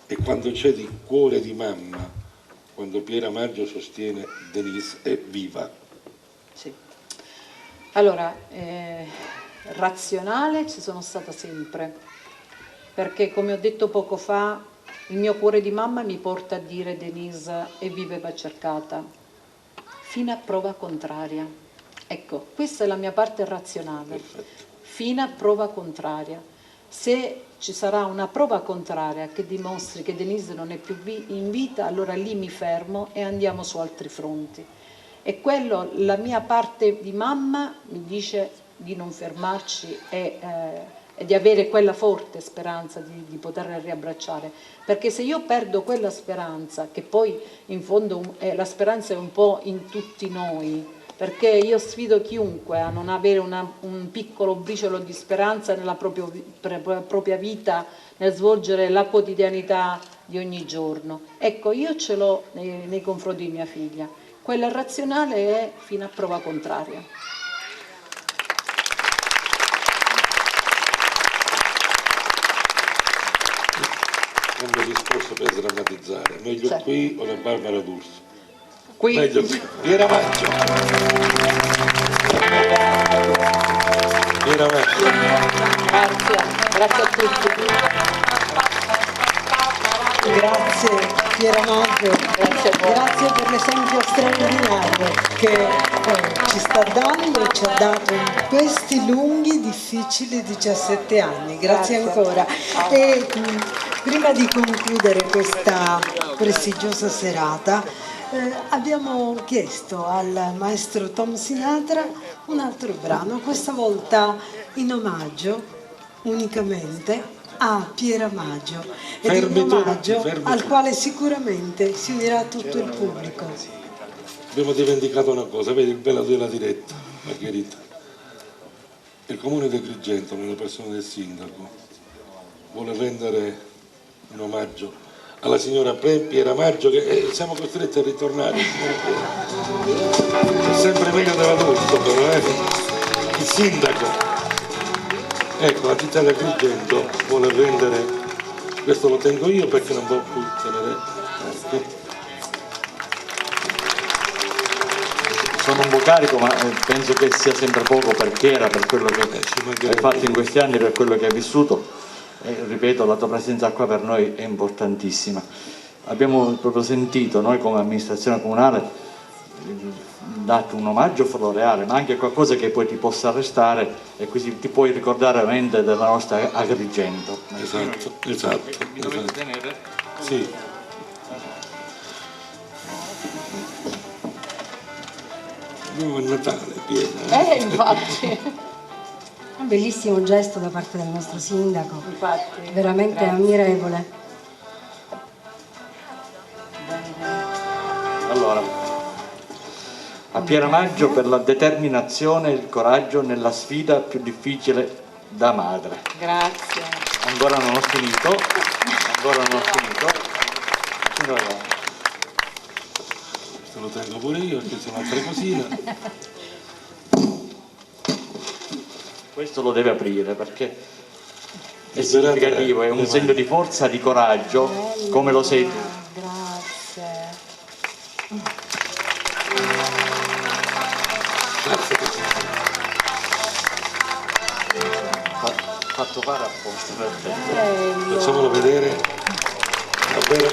[SPEAKER 6] e quanto c'è di cuore di mamma quando Piera Maggio sostiene Denise è viva?
[SPEAKER 15] Sì. Allora, razionale ci sono stata sempre, perché come ho detto poco fa, il mio cuore di mamma mi porta a dire Denise è viva e va cercata, fino a prova contraria. Ecco, questa è la mia parte razionale. Perfetto. Fino a prova contraria. Se ci sarà una prova contraria che dimostri che Denise non è più in vita, allora lì mi fermo e andiamo su altri fronti. E quello, la mia parte di mamma mi dice di non fermarci e di avere quella forte speranza di poterla riabbracciare, perché se io perdo quella speranza, che poi in fondo la speranza è un po' in tutti noi, perché io sfido chiunque a non avere un piccolo briciolo di speranza nella propria vita, nel svolgere la quotidianità di ogni giorno. Ecco, io ce l'ho nei confronti di mia figlia. Quella razionale è fino a prova contraria.
[SPEAKER 6] Non ho discorso per drammatizzare, meglio certo. Qui o la Barbara D'Urso?
[SPEAKER 15] Qui.
[SPEAKER 6] Meglio qui. Piera Maggio. Piera Maggio.
[SPEAKER 15] Grazie a tutti.
[SPEAKER 3] Grazie Piera Maggio, grazie per l'esempio straordinario che ci sta dando e ci ha dato in questi lunghi, difficili 17 anni. Grazie ancora. E prima di concludere questa prestigiosa serata, abbiamo chiesto al maestro Tom Sinatra un altro brano, questa volta in omaggio unicamente a Piera Maggio, ed un omaggio al quale sicuramente si unirà tutto il pubblico.
[SPEAKER 6] Abbiamo dimenticato una cosa, vedi il bello della diretta, Margherita. Il comune di Agrigento, nella persona del sindaco, vuole rendere un omaggio alla signora Piera Maggio, che siamo costretti a ritornare. È sempre meglio dell'adulto, però, il sindaco. Ecco, la città di Agrigento vuole vendere, questo lo tengo io perché non può più tenere.
[SPEAKER 5] Sono un po' carico, ma penso che sia sempre poco per Chiara, per quello che hai fatto in questi anni, per quello che hai vissuto. Ripeto, la tua presenza qua per noi è importantissima. Abbiamo proprio sentito, noi come amministrazione comunale, dato un omaggio floreale, ma anche qualcosa che poi ti possa restare e così ti puoi ricordare veramente della nostra Agrigento.
[SPEAKER 6] Esatto. Sì. Abbiamo il Natale pieno.
[SPEAKER 15] Infatti.
[SPEAKER 2] Un bellissimo gesto da parte del nostro sindaco,
[SPEAKER 15] Infatti.
[SPEAKER 2] veramente
[SPEAKER 15] Grazie.
[SPEAKER 2] ammirevole.
[SPEAKER 5] Allora, a Piera Maggio per la determinazione e il coraggio nella sfida più difficile da madre.
[SPEAKER 15] Grazie.
[SPEAKER 5] Ancora non ho finito, Signora,
[SPEAKER 6] Questo lo tengo pure io, perché c'è un'altra cosina.
[SPEAKER 5] questo lo deve aprire perché è significativo, è un segno di forza, di coraggio, come lo sei tu.
[SPEAKER 15] Grazie.
[SPEAKER 5] Fatto fare apposta per te.
[SPEAKER 6] Facciamolo vedere. Davvero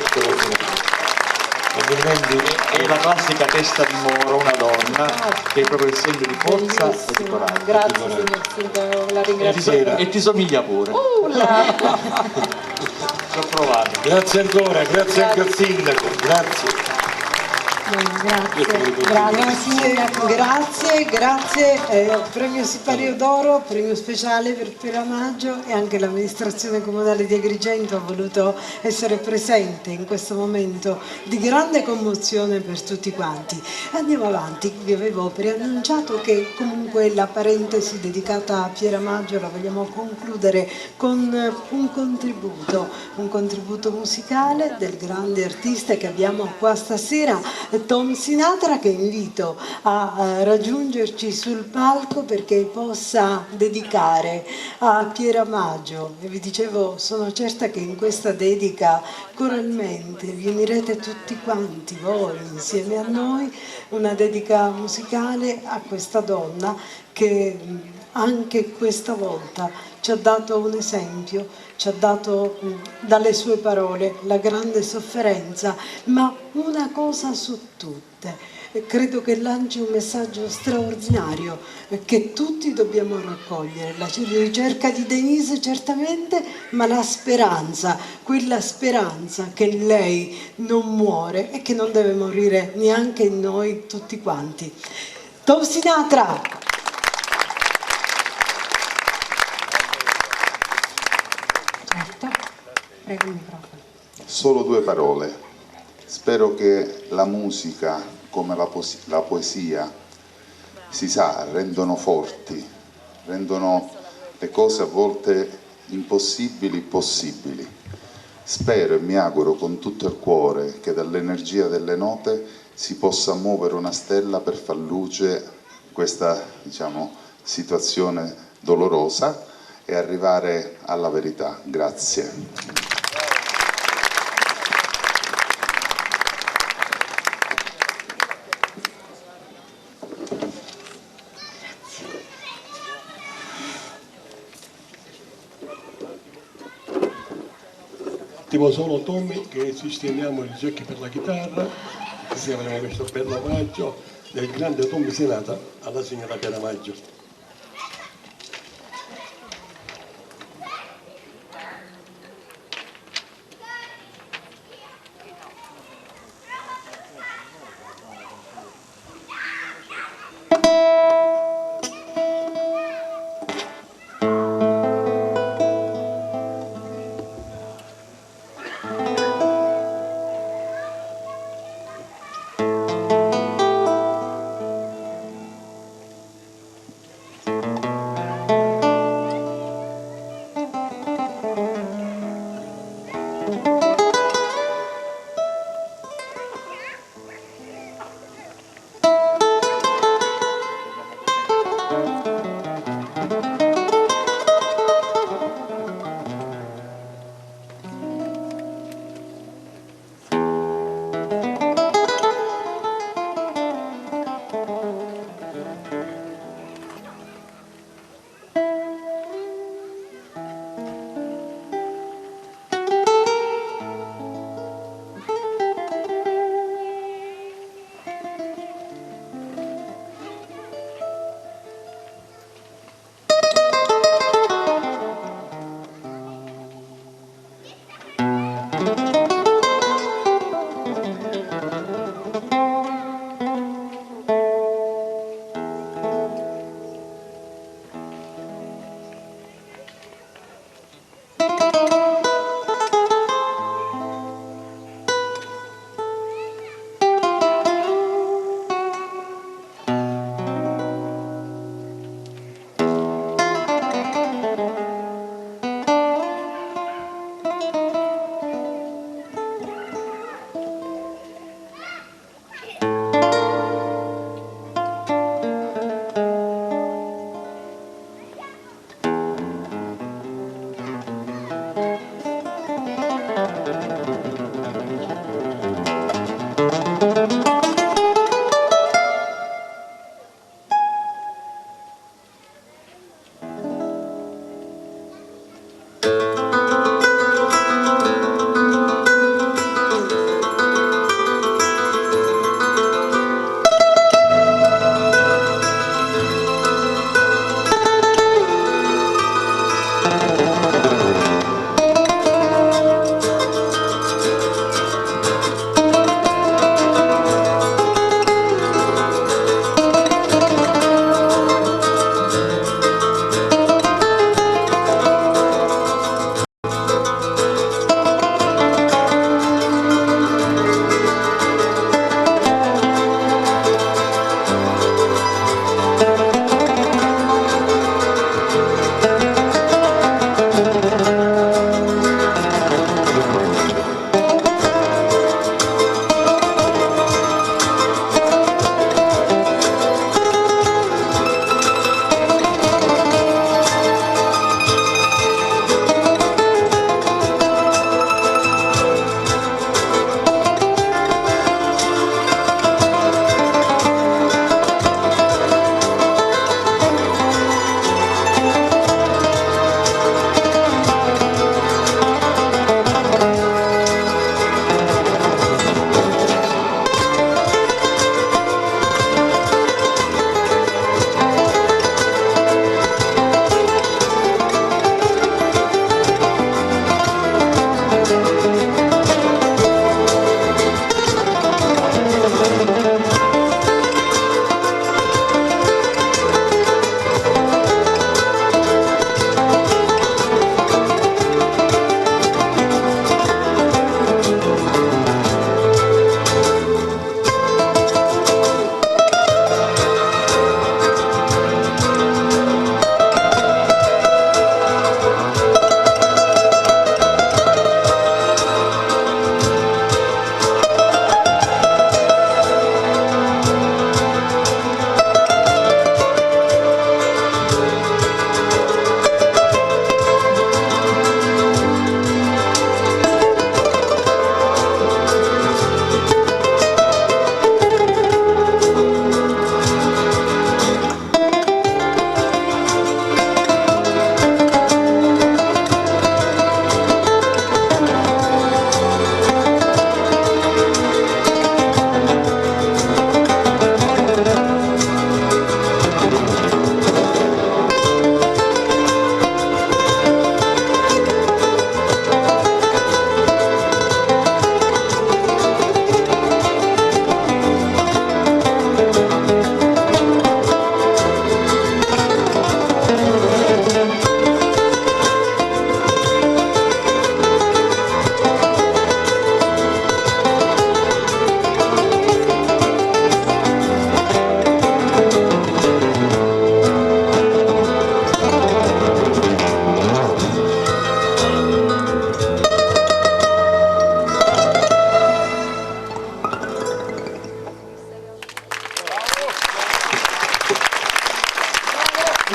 [SPEAKER 5] è la classica testa di moro, una donna, che è proprio il segno di forza e di coraggio.
[SPEAKER 15] Grazie signor sindaco, la ringrazio.
[SPEAKER 5] E ti somiglia pure. Ci ho provato.
[SPEAKER 6] Grazie ancora, grazie anche al sindaco, grazie.
[SPEAKER 3] Grazie, premio Sipario d'Oro, premio speciale per Piera Maggio, e anche l'amministrazione comunale di Agrigento ha voluto essere presente in questo momento di grande commozione per tutti quanti. Andiamo avanti, vi avevo preannunciato che comunque la parentesi dedicata a Piera Maggio la vogliamo concludere con un contributo musicale del grande artista che abbiamo qua stasera, Tom Sinatra, che invito a raggiungerci sul palco perché possa dedicare a Piera Maggio. E vi dicevo, sono certa che in questa dedica coralmente vi unirete tutti quanti voi insieme a noi, una dedica musicale a questa donna che anche questa volta ci ha dato un esempio, ci ha dato dalle sue parole la grande sofferenza, ma una cosa su tutte, credo che lanci un messaggio straordinario che tutti dobbiamo raccogliere, la ricerca di Denise certamente, ma la speranza, quella speranza che lei non muore e che non deve morire neanche in noi tutti quanti. Tom Sinatra!
[SPEAKER 2] Prego il microfono.
[SPEAKER 10] Solo due parole. Spero che la musica, come la poesia, si sa, rendono forti, rendono le cose a volte impossibili possibili. Spero e mi auguro con tutto il cuore che dall'energia delle note si possa muovere una stella per far luce questa, situazione dolorosa e arrivare alla verità. Grazie.
[SPEAKER 8] Attimo solo Tommy che sistemiamo i giochi per la chitarra, così avremo questo bello omaggio del grande Tommy Sinatra alla signora Piera Maggio.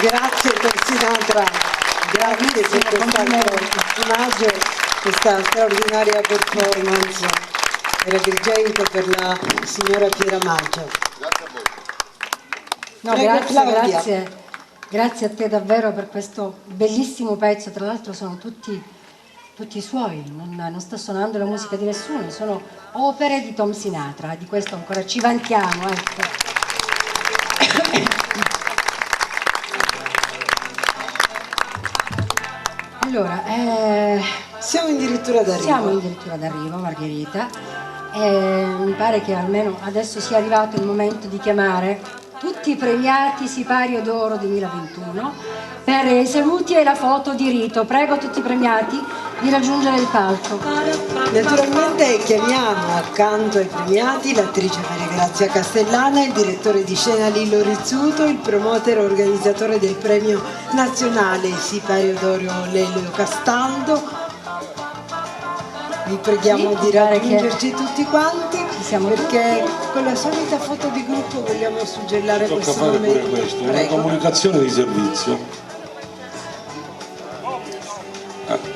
[SPEAKER 3] Grazie per Sinatra, grazie per questo omaggio, questa straordinaria performance per Agrigento per la signora Piera Maggio.
[SPEAKER 2] No,
[SPEAKER 3] Prego,
[SPEAKER 2] grazie a te davvero per questo bellissimo pezzo, tra l'altro sono tutti suoi, non sta suonando la musica di nessuno, sono opere di Tom Sinatra, di questo ancora ci vantiamo, ecco. Allora,
[SPEAKER 3] siamo addirittura
[SPEAKER 2] d'arrivo, Margherita, mi pare che almeno adesso sia arrivato il momento di chiamare tutti i premiati Sipario d'Oro 2021 per i saluti e la foto di rito. Prego tutti i premiati di raggiungere il palco.
[SPEAKER 3] Naturalmente chiamiamo accanto ai premiati l'attrice Maria Grazia Castellana, il direttore di scena Lillo Rizzuto, il promoter organizzatore del premio nazionale Sipario d'Oro Lelio Castaldo. Vi preghiamo di raggiungerci tutti quanti, perché con la solita foto di gruppo vogliamo suggellare
[SPEAKER 6] Tocca
[SPEAKER 3] questo
[SPEAKER 6] fare
[SPEAKER 3] momento.
[SPEAKER 6] pure questo, una
[SPEAKER 3] Prego.
[SPEAKER 6] comunicazione di servizio.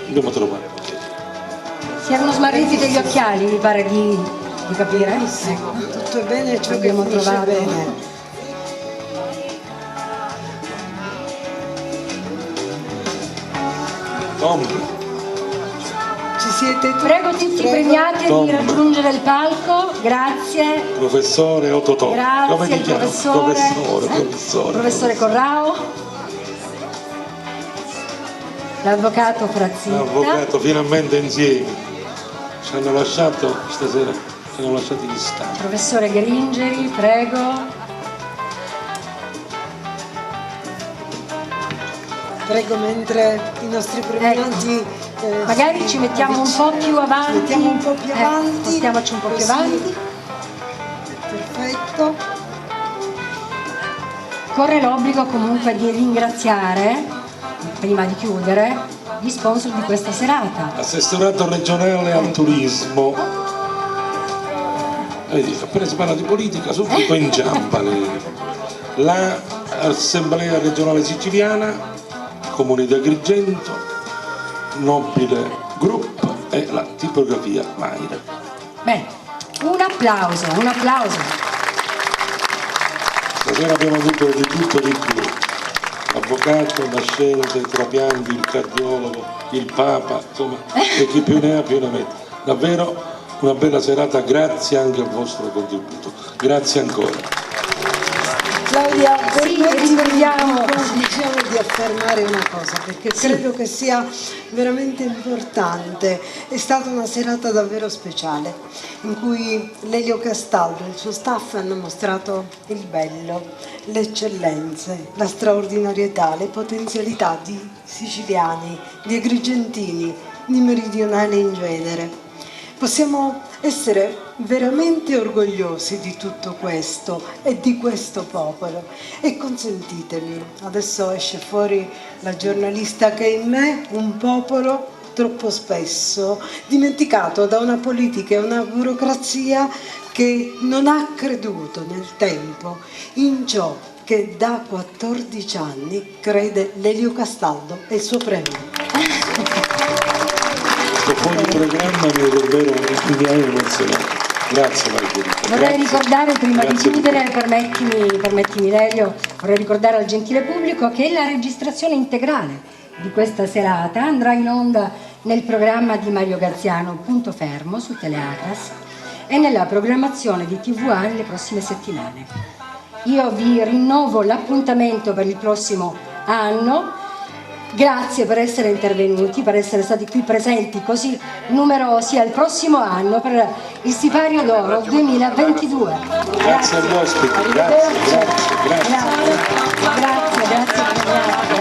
[SPEAKER 6] Dobbiamo trovare.
[SPEAKER 2] Si erano smarriti degli occhiali, mi pare di capire.
[SPEAKER 3] Benissimo, tutto bene, ciò che
[SPEAKER 2] Abbiamo
[SPEAKER 3] finisce
[SPEAKER 2] trovato.
[SPEAKER 3] bene.
[SPEAKER 6] Tom,
[SPEAKER 3] Ci siete tutti?
[SPEAKER 2] Prego tutti i premiati
[SPEAKER 6] Tom.
[SPEAKER 2] di raggiungere il palco, grazie.
[SPEAKER 6] professore Ototò.
[SPEAKER 2] Grazie,
[SPEAKER 6] Come ti chiami?
[SPEAKER 2] Professore Corrao, l'avvocato Frazzitta,
[SPEAKER 6] Avvocato, finalmente insieme. Ci hanno lasciato stasera, ci hanno lasciati gli stati.
[SPEAKER 2] professore Gringeri, prego.
[SPEAKER 3] Prego, mentre i nostri premiati
[SPEAKER 2] Magari ci mettiamo un po' più avanti.
[SPEAKER 3] Ci mettiamo un po' più avanti.
[SPEAKER 2] Stiamoci un po' più
[SPEAKER 3] Così.
[SPEAKER 2] avanti.
[SPEAKER 3] Perfetto.
[SPEAKER 2] Corre l'obbligo comunque di ringraziare, prima di chiudere, gli sponsor di questa serata.
[SPEAKER 6] Assessorato regionale al turismo. Vedi, appena si parla di politica subito inciampa la Assemblea regionale siciliana, Comune di Agrigento, Nobile Group e la tipografia Maira.
[SPEAKER 2] Bene, un applauso.
[SPEAKER 6] Stasera abbiamo avuto di tutto di più. L'avvocato, la scienza, i trapianti, il cardiologo, il Papa, insomma, e chi più ne ha più ne mette. Davvero una bella serata, grazie anche al vostro contributo. Grazie ancora.
[SPEAKER 3] Claudia,
[SPEAKER 2] ricordiamo
[SPEAKER 3] di affermare una cosa, perché credo che sia veramente importante. È stata una serata davvero speciale, in cui Lelio Castaldo e il suo staff hanno mostrato il bello, le eccellenze, la straordinarietà, le potenzialità di siciliani, di agrigentini, di meridionali in genere. Possiamo essere veramente orgogliosi di tutto questo e di questo popolo. E consentitemi, adesso esce fuori la giornalista che è in me, un popolo troppo spesso dimenticato da una politica e una burocrazia che non ha creduto nel tempo in ciò che da 14 anni crede Lelio Castaldo e il suo premio.
[SPEAKER 6] Questo fuori programma mi è davvero emozionato. Grazie Margherita.
[SPEAKER 2] Vorrei ricordare, prima di chiudere, permettimi Lelio, vorrei ricordare al gentile pubblico che la registrazione integrale di questa serata andrà in onda nel programma di Mario Graziano Punto Fermo su Teleatras e nella programmazione di TVA nelle prossime settimane. Io vi rinnovo l'appuntamento per il prossimo anno. Grazie per essere intervenuti, per essere stati qui presenti così numerosi al prossimo anno per il Sipario d'Oro 2022.
[SPEAKER 6] Grazie agli ospiti, grazie.
[SPEAKER 2] Grazie.